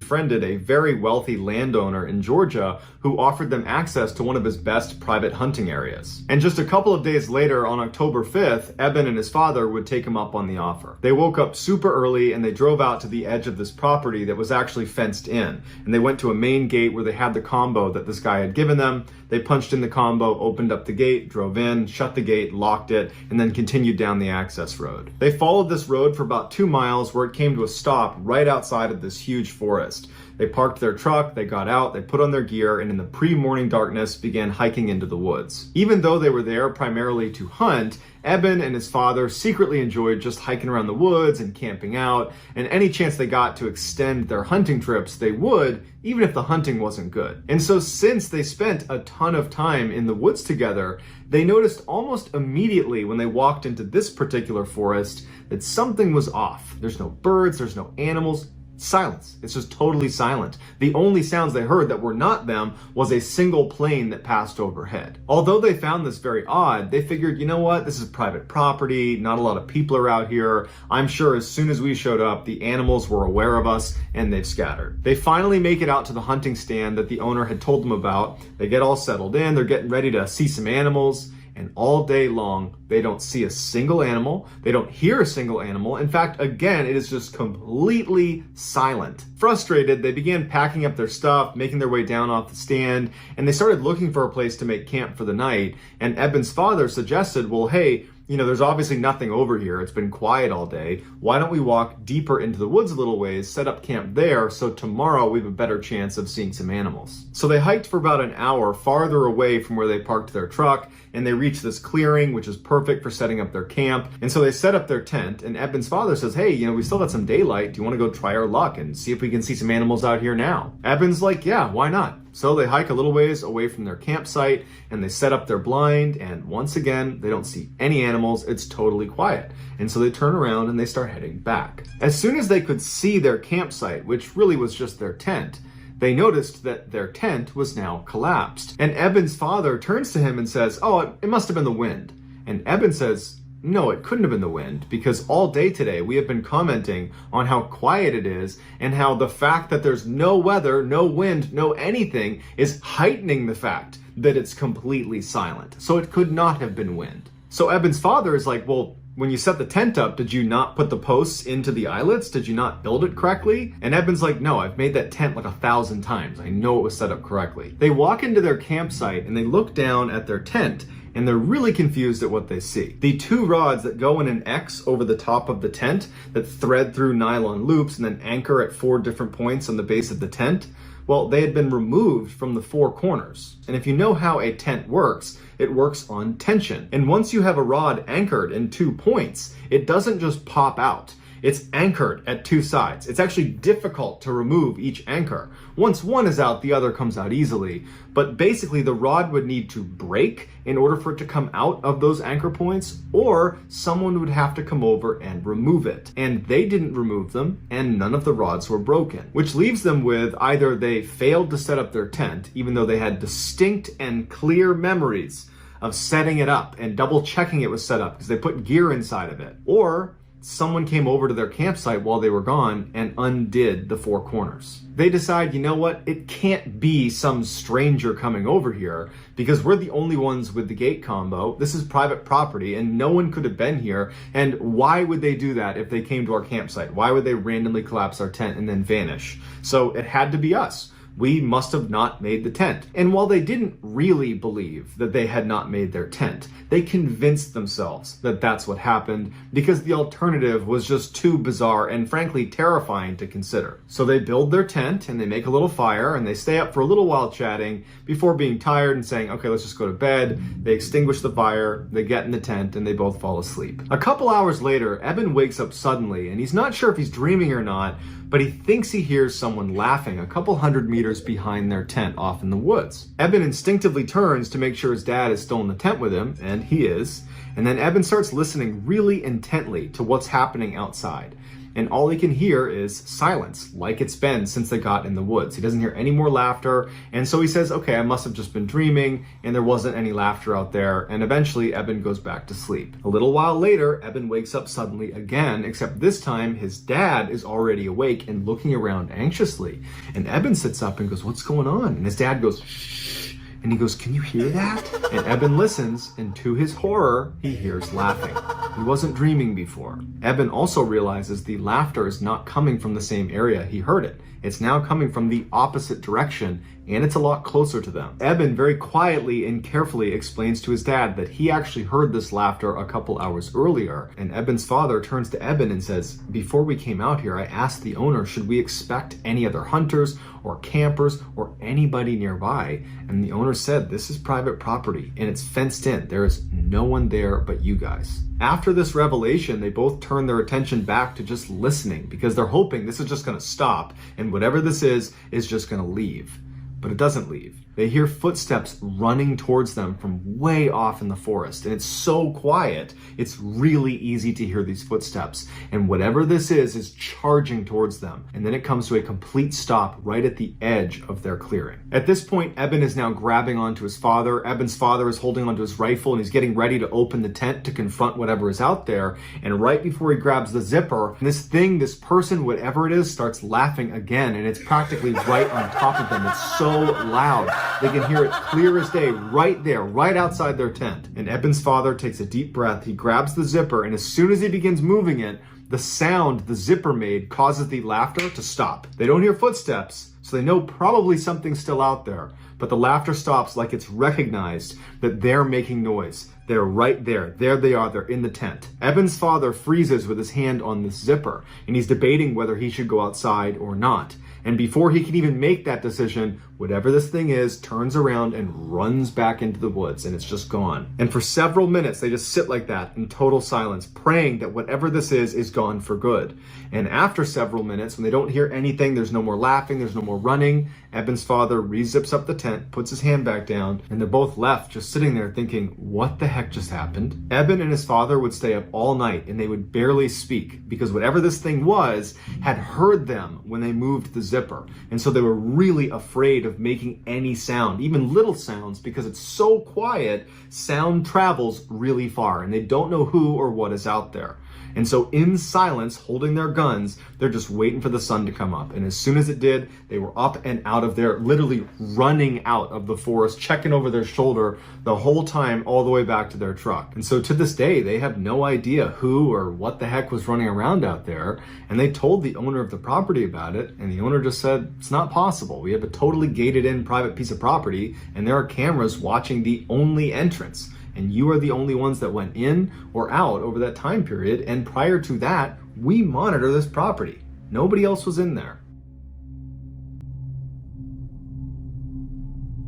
Befriended a very wealthy landowner in Georgia who offered them access to one of his best private hunting areas. And just a couple of days later, on October 5th, Eben and his father would take him up on the offer. They woke up super early and they drove out to the edge of this property that was actually fenced in. And they went to a main gate where they had the combo that this guy had given them. They punched in the combo, opened up the gate, drove in, shut the gate, locked it, and then continued down the access road. They followed this road for about 2 miles where it came to a stop right outside of this huge forest. They parked their truck, they got out, they put on their gear, and in the pre-morning darkness began hiking into the woods. Even though they were there primarily to hunt, Eben and his father secretly enjoyed just hiking around the woods and camping out, and any chance they got to extend their hunting trips, they would, even if the hunting wasn't good. And so since they spent a ton of time in the woods together, they noticed almost immediately when they walked into this particular forest that something was off. There's no birds, there's no animals. Silence. It's just totally silent. The only sounds they heard that were not them was a single plane that passed overhead. Although they found this very odd, they figured, you know what, this is private property, not a lot of people are out here. I'm sure as soon as we showed up, the animals were aware of us and they've scattered. They finally make it out to the hunting stand that the owner had told them about. They get all settled in, they're getting ready to see some animals. And all day long, they don't see a single animal. They don't hear a single animal. In fact, again, it is just completely silent. Frustrated, they began packing up their stuff, making their way down off the stand, and they started looking for a place to make camp for the night. And Eben's father suggested, well, hey, you know, there's obviously nothing over here. It's been quiet all day. Why don't we walk deeper into the woods a little ways, set up camp there, so tomorrow we have a better chance of seeing some animals. So they hiked for about an hour farther away from where they parked their truck, and they reached this clearing, which is perfect for setting up their camp. And so they set up their tent, and Eben's father says, hey, you know, we still got some daylight. Do you want to go try our luck and see if we can see some animals out here now? Eben's like, yeah, why not? So they hike a little ways away from their campsite and they set up their blind, and once again, they don't see any animals. It's totally quiet. And so they turn around and they start heading back. As soon as they could see their campsite, which really was just their tent, they noticed that their tent was now collapsed. And Eben's father turns to him and says, oh, it must have been the wind. And Eben says, no, it couldn't have been the wind, because all day today we have been commenting on how quiet it is and how the fact that there's no weather, no wind, no anything is heightening the fact that it's completely silent. So it could not have been wind. So Eben's father is like, well, when you set the tent up, did you not put the posts into the eyelets? Did you not build it correctly? And Eben's like, no, I've made that tent like 1,000 times. I know it was set up correctly. They walk into their campsite and they look down at their tent, and they're really confused at what they see. The 2 rods that go in an X over the top of the tent that thread through nylon loops and then anchor at 4 different points on the base of the tent, well, they had been removed from the 4 corners. And if you know how a tent works, it works on tension. And once you have a rod anchored in 2 points, it doesn't just pop out. It's anchored at 2 sides. It's actually difficult to remove each anchor. Once one is out, the other comes out easily. But basically, the rod would need to break in order for it to come out of those anchor points, or someone would have to come over and remove it. And they didn't remove them, and none of the rods were broken. Which leaves them with either they failed to set up their tent, even though they had distinct and clear memories of setting it up and double checking it was set up because they put gear inside of it, or someone came over to their campsite while they were gone and undid the 4 corners. They decide, you know what, it can't be some stranger coming over here because we're the only ones with the gate combo. This is private property and no one could have been here. And why would they do that if they came to our campsite? Why would they randomly collapse our tent and then vanish? So it had to be us. We must have not made the tent. And while they didn't really believe that they had not made their tent, they convinced themselves that that's what happened because the alternative was just too bizarre and frankly terrifying to consider. So they build their tent and they make a little fire and they stay up for a little while chatting before being tired and saying, okay, let's just go to bed. They extinguish the fire, they get in the tent, and they both fall asleep. A couple hours later, Eben wakes up suddenly and he's not sure if he's dreaming or not, but he thinks he hears someone laughing a couple hundred meters behind their tent off in the woods. Eben instinctively turns to make sure his dad is still in the tent with him, and he is. And then Eben starts listening really intently to what's happening outside. And all he can hear is silence, like it's been since they got in the woods. He doesn't hear any more laughter, and so he says, okay, I must have just been dreaming, and there wasn't any laughter out there, and eventually Eben goes back to sleep. A little while later, Eben wakes up suddenly again, except this time his dad is already awake and looking around anxiously. And Eben sits up and goes, what's going on? And his dad goes, shh. And he goes, can you hear that? And Eben listens, and to his horror, he hears laughing. He wasn't dreaming before. Eben also realizes the laughter is not coming from the same area he heard it. It's now coming from the opposite direction, and it's a lot closer to them. Eben very quietly and carefully explains to his dad that he actually heard this laughter a couple hours earlier, and Eben's father turns to Eben and says, before we came out here, I asked the owner, should we expect any other hunters or campers or anybody nearby? And the owner said, this is private property and it's fenced in. There is no one there but you guys. After this revelation, they both turn their attention back to just listening because they're hoping this is just gonna stop and whatever this is just gonna leave. But it doesn't leave. They hear footsteps running towards them from way off in the forest. And it's so quiet, it's really easy to hear these footsteps. And whatever this is charging towards them. And then it comes to a complete stop right at the edge of their clearing. At this point, Eben is now grabbing onto his father. Eben's father is holding onto his rifle and he's getting ready to open the tent to confront whatever is out there. And right before he grabs the zipper, this person, whatever it is, starts laughing again. And it's practically right on top of them. It's so loud. They can hear it clear as day right there, right outside their tent. And Eben's father takes a deep breath. He grabs the zipper, and as soon as he begins moving it, the sound the zipper made causes the laughter to stop. They don't hear footsteps, so they know probably something's still out there. But the laughter stops like it's recognized that they're making noise. They're right there. There they are. They're in the tent. Eben's father freezes with his hand on this zipper, and he's debating whether he should go outside or not. And before he can even make that decision, whatever this thing is turns around and runs back into the woods, and it's just gone. And for several minutes, they just sit like that in total silence, praying that whatever this is gone for good. And after several minutes, when they don't hear anything, there's no more laughing, there's no more running, Eben's father re-zips up the tent, puts his hand back down, and they're both left just sitting there thinking, what the heck just happened? Eben and his father would stay up all night, and they would barely speak, because whatever this thing was had heard them when they moved the zipper. And so they were really afraid of making any sound, even little sounds, because it's so quiet, sound travels really far, and they don't know who or what is out there. And so in silence, holding their guns, they're just waiting for the sun to come up. And as soon as it did, they were up and out of there, literally running out of the forest, checking over their shoulder the whole time, all the way back to their truck. And so to this day, they have no idea who or what the heck was running around out there. And they told the owner of the property about it. And the owner just said, it's not possible. We have a totally gated in private piece of property, and there are cameras watching the only entrance. And you are the only ones that went in or out over that time period. And prior to that, we monitor this property. Nobody else was in there.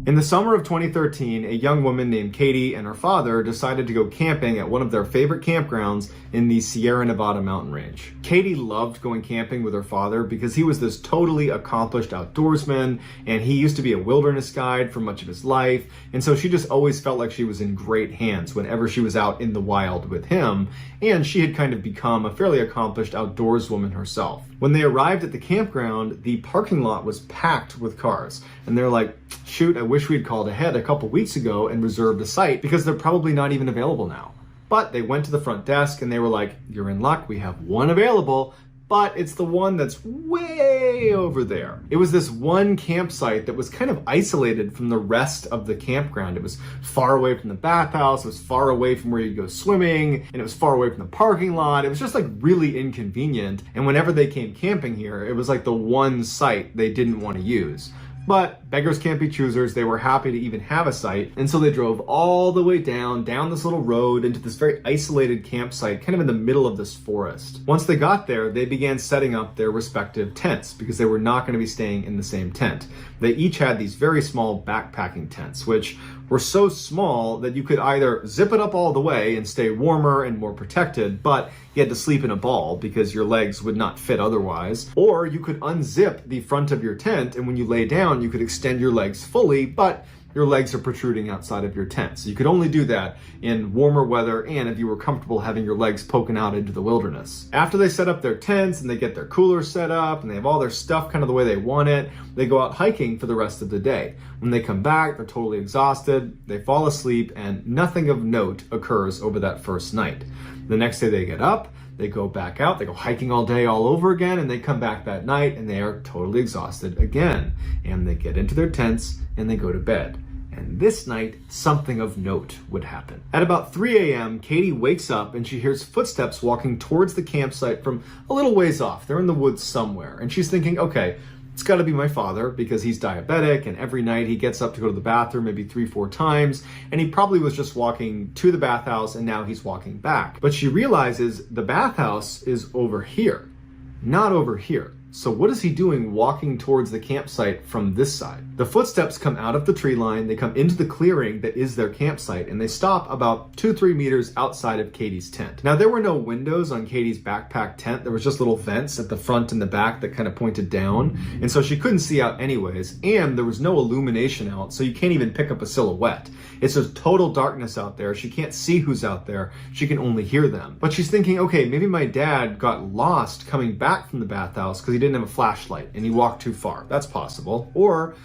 In the summer of 2013, a young woman named Katie and her father decided to go camping at one of their favorite campgrounds in the Sierra Nevada mountain range. Katie loved going camping with her father because he was this totally accomplished outdoorsman, and he used to be a wilderness guide for much of his life, and so she just always felt like she was in great hands whenever she was out in the wild with him, and she had kind of become a fairly accomplished outdoorswoman herself. When they arrived at the campground, the parking lot was packed with cars, and they're like, shoot, I wish we'd called ahead a couple weeks ago and reserved a site because they're probably not even available now. But they went to the front desk and they were like, "You're in luck, we have one available, but it's the one that's way over there." It was this one campsite that was kind of isolated from the rest of the campground. It was far away from the bathhouse, it was far away from where you go swimming, and it was far away from the parking lot. It was just like really inconvenient. And whenever they came camping here, it was like the one site they didn't want to use. But beggars can't be choosers. They were happy to even have a site. And so they drove all the way down this little road into this very isolated campsite, kind of in the middle of this forest. Once they got there, they began setting up their respective tents because they were not going to be staying in the same tent. They each had these very small backpacking tents, which were so small that you could either zip it up all the way and stay warmer and more protected, but you had to sleep in a ball because your legs would not fit otherwise. Or you could unzip the front of your tent, and when you lay down, you could extend your legs fully, but your legs are protruding outside of your tent. So you could only do that in warmer weather and if you were comfortable having your legs poking out into the wilderness. After they set up their tents and they get their coolers set up and they have all their stuff kind of the way they want it, they go out hiking for the rest of the day. When they come back, they're totally exhausted, they fall asleep, and nothing of note occurs over that first night. The next day they get up, they go back out, they go hiking all day all over again, and they come back that night and they are totally exhausted again. And they get into their tents and they go to bed. And this night, something of note would happen. At about 3 a.m., Katie wakes up and she hears footsteps walking towards the campsite from a little ways off. They're in the woods somewhere. And she's thinking, okay, it's got to be my father because he's diabetic and every night he gets up to go to the bathroom maybe 3-4 times, and he probably was just walking to the bathhouse and now he's walking back. But she realizes the bathhouse is over here, not over here. So what is he doing walking towards the campsite from this side? The footsteps come out of the tree line, they come into the clearing that is their campsite, and they stop about 2-3 meters outside of Katie's tent. Now there were no windows on Katie's backpack tent, there was just little vents at the front and the back that kind of pointed down, and so she couldn't see out anyways, and there was no illumination out, so you can't even pick up a silhouette. It's just total darkness out there, she can't see who's out there, she can only hear them. But she's thinking, okay, maybe my dad got lost coming back from the bathhouse because he didn't have a flashlight and he walked too far. That's possible. Or,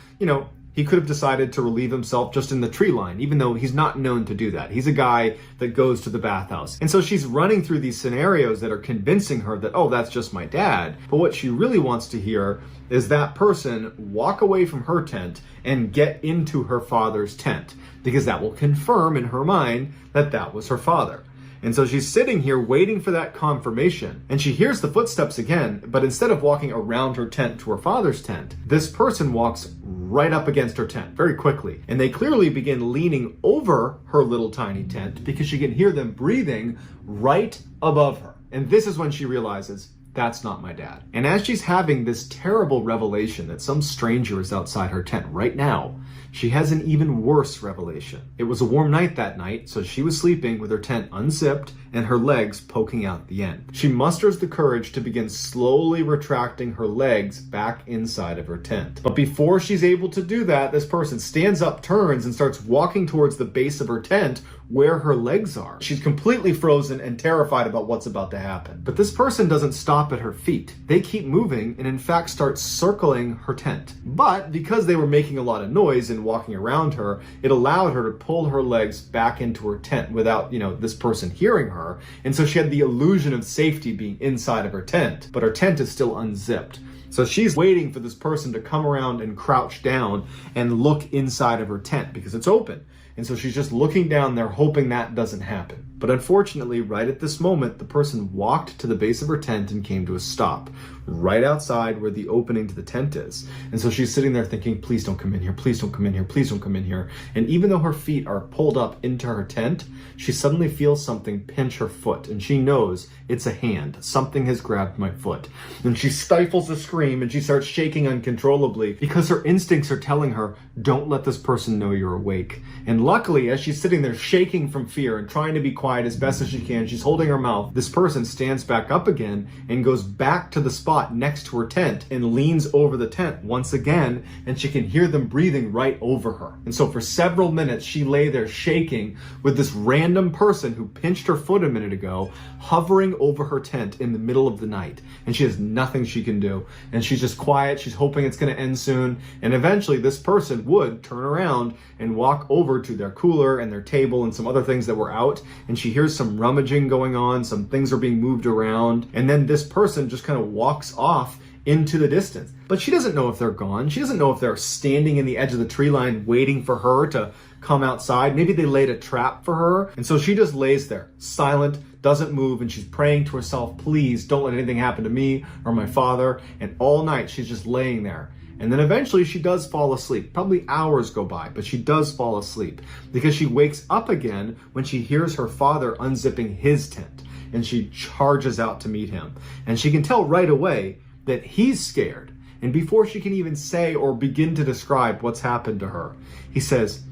he could have decided to relieve himself just in the tree line, even though he's not known to do that. He's a guy that goes to the bathhouse. And so she's running through these scenarios that are convincing her that, oh, that's just my dad. But what she really wants to hear is that person walk away from her tent and get into her father's tent, because that will confirm in her mind that that was her father. And so she's sitting here waiting for that confirmation, and she hears the footsteps again, but instead of walking around her tent to her father's tent, this person walks right up against her tent very quickly. And they clearly begin leaning over her little tiny tent because she can hear them breathing right above her. And this is when she realizes, that's not my dad. And as she's having this terrible revelation that some stranger is outside her tent right now, she has an even worse revelation. It was a warm night that night, so she was sleeping with her tent unzipped and her legs poking out the end. She musters the courage to begin slowly retracting her legs back inside of her tent. But before she's able to do that, this person stands up, turns, and starts walking towards the base of her tent where her legs are. She's completely frozen and terrified about what's about to happen. But this person doesn't stop at her feet. They keep moving and in fact start circling her tent. But because they were making a lot of noise and walking around her, it allowed her to pull her legs back into her tent without, this person hearing her. And so she had the illusion of safety being inside of her tent, but her tent is still unzipped. So she's waiting for this person to come around and crouch down and look inside of her tent because it's open. And so she's just looking down there hoping that doesn't happen. But unfortunately, right at this moment, the person walked to the base of her tent and came to a stop, right outside where the opening to the tent is. And so she's sitting there thinking, please don't come in here, please don't come in here, please don't come in here. And even though her feet are pulled up into her tent, she suddenly feels something pinch her foot, and she knows it's a hand. Something has grabbed my foot. And she stifles a scream and she starts shaking uncontrollably because her instincts are telling her, don't let this person know you're awake. And luckily, as she's sitting there shaking from fear and trying to be quiet as best as she can, she's holding her mouth, this person stands back up again and goes back to the spot spot next to her tent and leans over the tent once again, and she can hear them breathing right over her. And so for several minutes, she lay there shaking with this random person who pinched her foot a minute ago, hovering over her tent in the middle of the night. And she has nothing she can do. And she's just quiet. She's hoping it's going to end soon. And eventually this person would turn around and walk over to their cooler and their table and some other things that were out. And she hears some rummaging going on. Some things are being moved around. And then this person just kind of walks off into the distance. But she doesn't know if they're gone. She doesn't know if they're standing in the edge of the tree line waiting for her to come outside. Maybe they laid a trap for her. And so she just lays there, silent, doesn't move, and she's praying to herself, please don't let anything happen to me or my father. And all night she's just laying there. And then eventually she does fall asleep. Probably hours go by, but she does fall asleep because she wakes up again when she hears her father unzipping his tent. And she charges out to meet him. And she can tell right away that he's scared. And before she can even say or begin to describe what's happened to her, he says,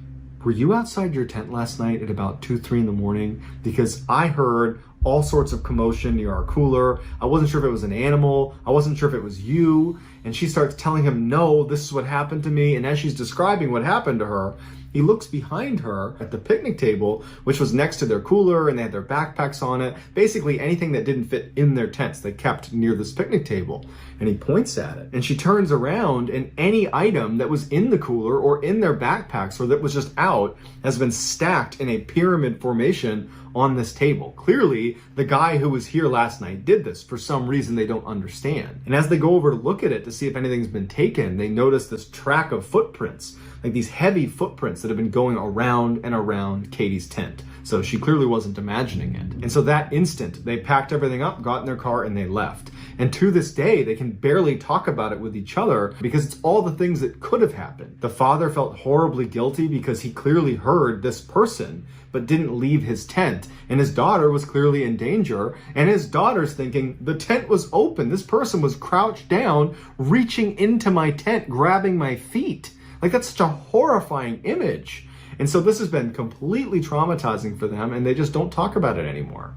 were you outside your tent last night at about 2, 3 in the morning? Because I heard all sorts of commotion near our cooler. I wasn't sure if it was an animal. I wasn't sure if it was you. And she starts telling him, no, this is what happened to me. And as she's describing what happened to her, he looks behind her at the picnic table, which was next to their cooler, and they had their backpacks on it. Basically anything that didn't fit in their tents, they kept near this picnic table. And he points at it. And she turns around, and any item that was in the cooler or in their backpacks or that was just out has been stacked in a pyramid formation on this table. Clearly, the guy who was here last night did this for some reason they don't understand. And as they go over to look at it to see if anything's been taken, they notice this track of footprints, like these heavy footprints that have been going around and around Katie's tent. So she clearly wasn't imagining it. And so that instant, they packed everything up, got in their car, and they left. And to this day, they can barely talk about it with each other because it's all the things that could have happened. The father felt horribly guilty because he clearly heard this person but didn't leave his tent. And his daughter was clearly in danger. And his daughter's thinking, the tent was open. This person was crouched down, reaching into my tent, grabbing my feet. Like, that's such a horrifying image. And so this has been completely traumatizing for them, and they just don't talk about it anymore.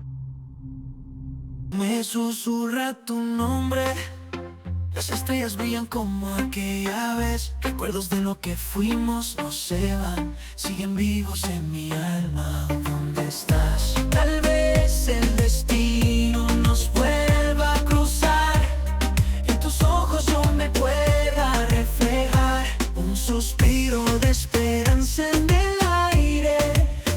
Me susurra tu nombre. Las estrellas brillan como aquella vez. Recuerdos de lo que fuimos no se van. Siguen vivos en mi alma. ¿Dónde estás? Tal vez el destino nos vuelva a cruzar. En tus ojos yo me pueda reflejar. Un suspiro de esperanza en el aire.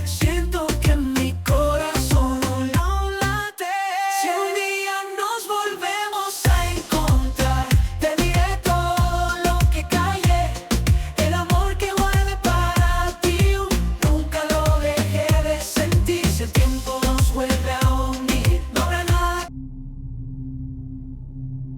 Siento que mi corazón no late. Si un día nos volvemos a encontrar, te diré todo lo que callé. El amor que guardé para ti, nunca lo dejé de sentir. Si el tiempo nos vuelve a unir, no habrá nada.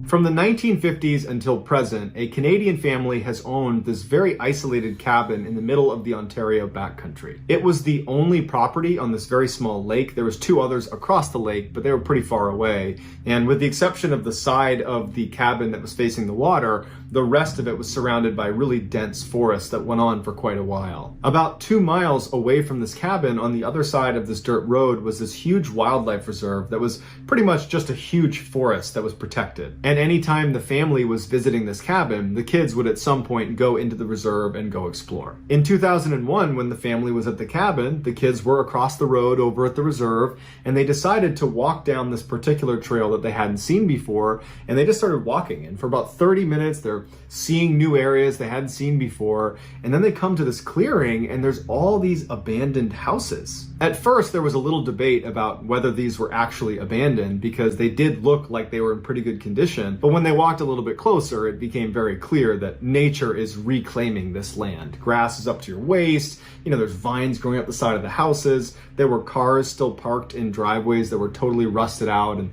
From the 1950s until present, a Canadian family has owned this very isolated cabin in the middle of the Ontario backcountry. It was the only property on this very small lake. There was 2 others across the lake, but they were pretty far away. And with the exception of the side of the cabin that was facing the water, the rest of it was surrounded by really dense forest that went on for quite a while. About 2 miles away from this cabin, on the other side of this dirt road, was this huge wildlife reserve that was pretty much just a huge forest that was protected. And anytime the family was visiting this cabin, the kids would at some point go into the reserve and go explore. In 2001, when the family was at the cabin, the kids were across the road over at the reserve, and they decided to walk down this particular trail that they hadn't seen before, and they just started walking. And for about 30 minutes, they're seeing new areas they hadn't seen before, and then they come to this clearing, and there's all these abandoned houses. At first, there was a little debate about whether these were actually abandoned because they did look like they were in pretty good condition, but when they walked a little bit closer, it became very clear that nature is reclaiming this land. Grass is up to your waist, there's vines growing up the side of the houses, there were cars still parked in driveways that were totally rusted out, and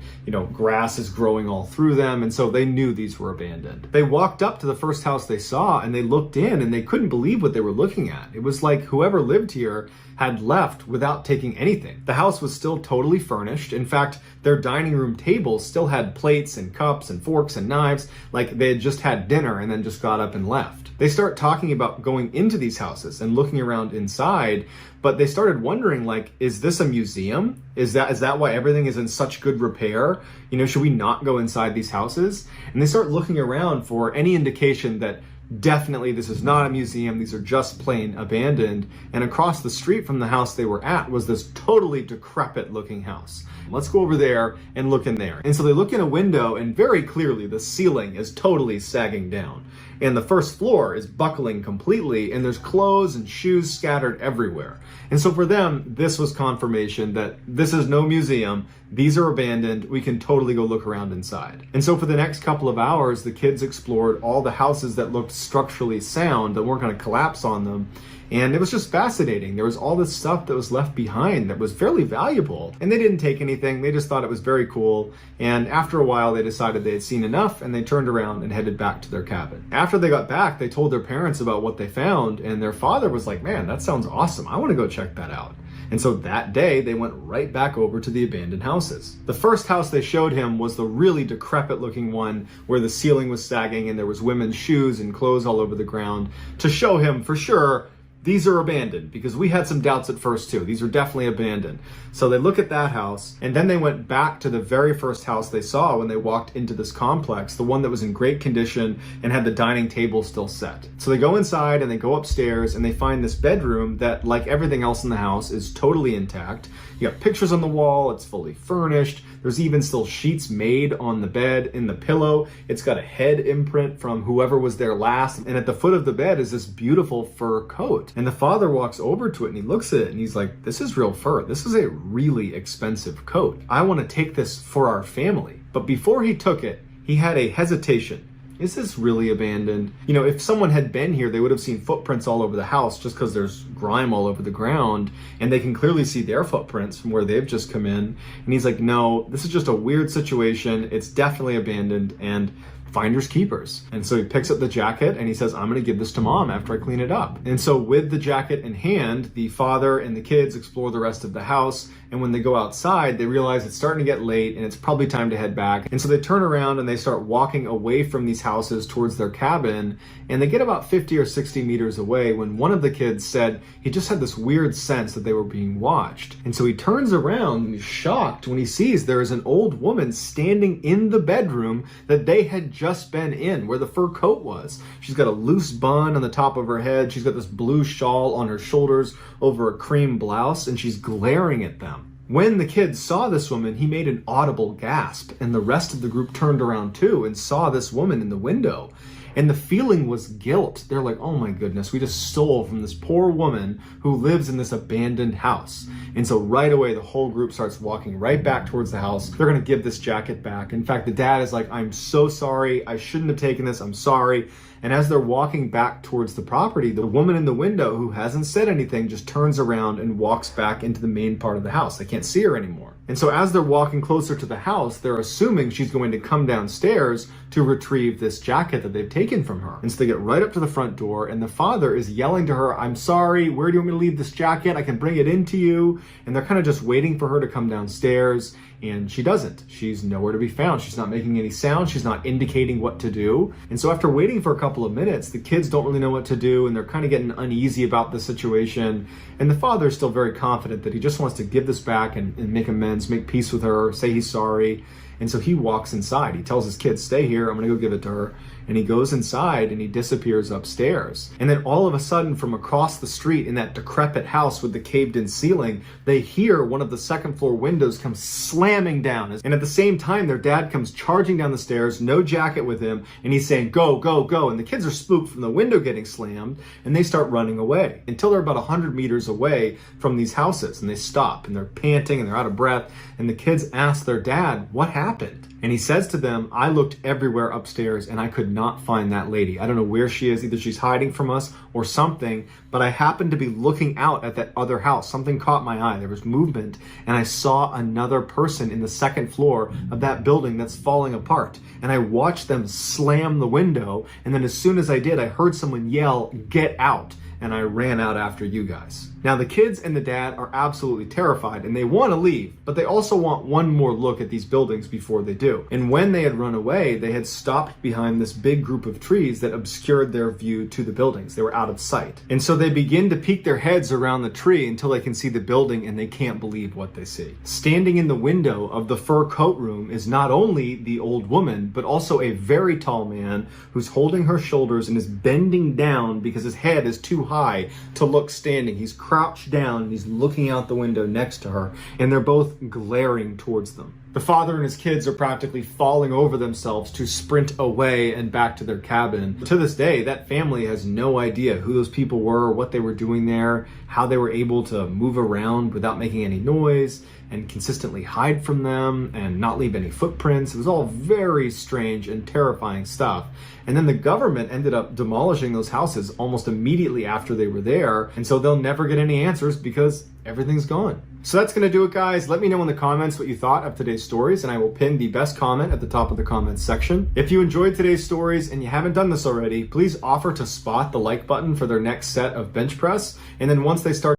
grass is growing all through them, and so they knew these were abandoned. They walked up to the first house they saw, and they looked in, and they couldn't believe what they were looking at. It was like whoever lived here had left without taking anything. The house was still totally furnished. In fact, their dining room table still had plates and cups and forks and knives, like they had just had dinner and then just got up and left. They start talking about going into these houses and looking around inside, but they started wondering, like, is this a museum? Is that why everything is in such good repair? You know, should we not go inside these houses? And they start looking around for any indication that definitely this is not a museum, these are just plain abandoned. And across the street from the house they were at was this totally decrepit looking house. Let's go over there and look in there. And so they look in a window, and very clearly the ceiling is totally sagging down. And the first floor is buckling completely, and there's clothes and shoes scattered everywhere. And so for them, this was confirmation that this is no museum, these are abandoned, we can totally go look around inside. And so for the next couple of hours, the kids explored all the houses that looked structurally sound, that weren't going to collapse on them. And it was just fascinating. There was all this stuff that was left behind that was fairly valuable. And they didn't take anything. They just thought it was very cool. And after a while, they decided they had seen enough, and they turned around and headed back to their cabin. After they got back, they told their parents about what they found. And their father was like, man, that sounds awesome. I want to go check that out. And so that day, they went right back over to the abandoned houses. The first house they showed him was the really decrepit looking one where the ceiling was sagging and there was women's shoes and clothes all over the ground, to show him for sure these are abandoned, because we had some doubts at first too. These are definitely abandoned. So they look at that house, and then they went back to the very first house they saw when they walked into this complex, the one that was in great condition and had the dining table still set. So they go inside and they go upstairs and they find this bedroom that, like everything else in the house, is totally intact. You got pictures on the wall, it's fully furnished. There's even still sheets made on the bed. In the pillow, it's got a head imprint from whoever was there last. And at the foot of the bed is this beautiful fur coat. And the father walks over to it and he looks at it and he's like, this is real fur. This is a really expensive coat. I want to take this for our family. But before he took it, he had a hesitation. Is this really abandoned? You know, if someone had been here, they would have seen footprints all over the house just because there's grime all over the ground, and they can clearly see their footprints from where they've just come in. And he's like, no, this is just a weird situation. It's definitely abandoned, and finders keepers. And so he picks up the jacket and he says, I'm going to give this to mom after I clean it up. And so with the jacket in hand, the father and the kids explore the rest of the house. And when they go outside, they realize it's starting to get late and it's probably time to head back. And so they turn around and they start walking away from these houses towards their cabin. And they get about 50 or 60 meters away when one of the kids said he just had this weird sense that they were being watched. And so he turns around and he's shocked when he sees there is an old woman standing in the bedroom that they had just been in, where the fur coat was. She's got a loose bun on the top of her head. She's got this blue shawl on her shoulders over a cream blouse, and she's glaring at them. When the kid saw this woman, he made an audible gasp, and the rest of the group turned around too and saw this woman in the window. And the feeling was guilt. They're like, oh my goodness, we just stole from this poor woman who lives in this abandoned house. And so right away, the whole group starts walking right back towards the house. They're gonna give this jacket back. In fact, the dad is like, I'm so sorry. I shouldn't have taken this. I'm sorry. And as they're walking back towards the property, the woman in the window who hasn't said anything just turns around and walks back into the main part of the house. They can't see her anymore. And so as they're walking closer to the house, they're assuming she's going to come downstairs to retrieve this jacket that they've taken from her. And so they get right up to the front door, and the father is yelling to her, I'm sorry, where do you want me to leave this jacket? I can bring it into you. And they're kind of just waiting for her to come downstairs. And she doesn't. She's nowhere to be found. She's not making any sound. She's not indicating what to do. And so after waiting for a couple of minutes, the kids don't really know what to do, and they're kind of getting uneasy about the situation. And the father is still very confident that he just wants to give this back and make amends, make peace with her, say he's sorry. And so he walks inside. He tells his kids, stay here, I'm gonna go give it to her. And he goes inside and he disappears upstairs. And then all of a sudden, from across the street in that decrepit house with the caved in ceiling, they hear one of the second floor windows come slamming down. And at the same time, their dad comes charging down the stairs, no jacket with him, and he's saying, go, go, go. And the kids are spooked from the window getting slammed, and they start running away until they're about 100 meters away from these houses. And they stop and they're panting and they're out of breath. And the kids ask their dad, what happened? And he says to them, I looked everywhere upstairs and I could not find that lady. I don't know where she is. Either she's hiding from us or something, but I happened to be looking out at that other house. Something caught my eye. There was movement, and I saw another person in the second floor of that building that's falling apart. And I watched them slam the window, and then as soon as I did, I heard someone yell, get out. and I ran out after you guys. Now the kids and the dad are absolutely terrified and they want to leave, but they also want one more look at these buildings before they do. And when they had run away, they had stopped behind this big group of trees that obscured their view to the buildings. They were out of sight. And so they begin to peek their heads around the tree until they can see the building, and they can't believe what they see. Standing in the window of the fur coat room is not only the old woman, but also a very tall man who's holding her shoulders and is bending down because his head is too high to look standing. He's crouched down and he's looking out the window next to her, and they're both glaring towards them. The father and his kids are practically falling over themselves to sprint away and back to their cabin. To this day, that family has no idea who those people were, what they were doing there, how they were able to move around without making any noise and consistently hide from them and not leave any footprints. It was all very strange and terrifying stuff. And then the government ended up demolishing those houses almost immediately after they were there. And so they'll never get any answers because everything's gone. So that's going to do it, guys. Let me know in the comments what you thought of today's stories, and I will pin the best comment at the top of the comments section. If you enjoyed today's stories and you haven't done this already, please offer to spot the like button for their next set of bench press. And then once they start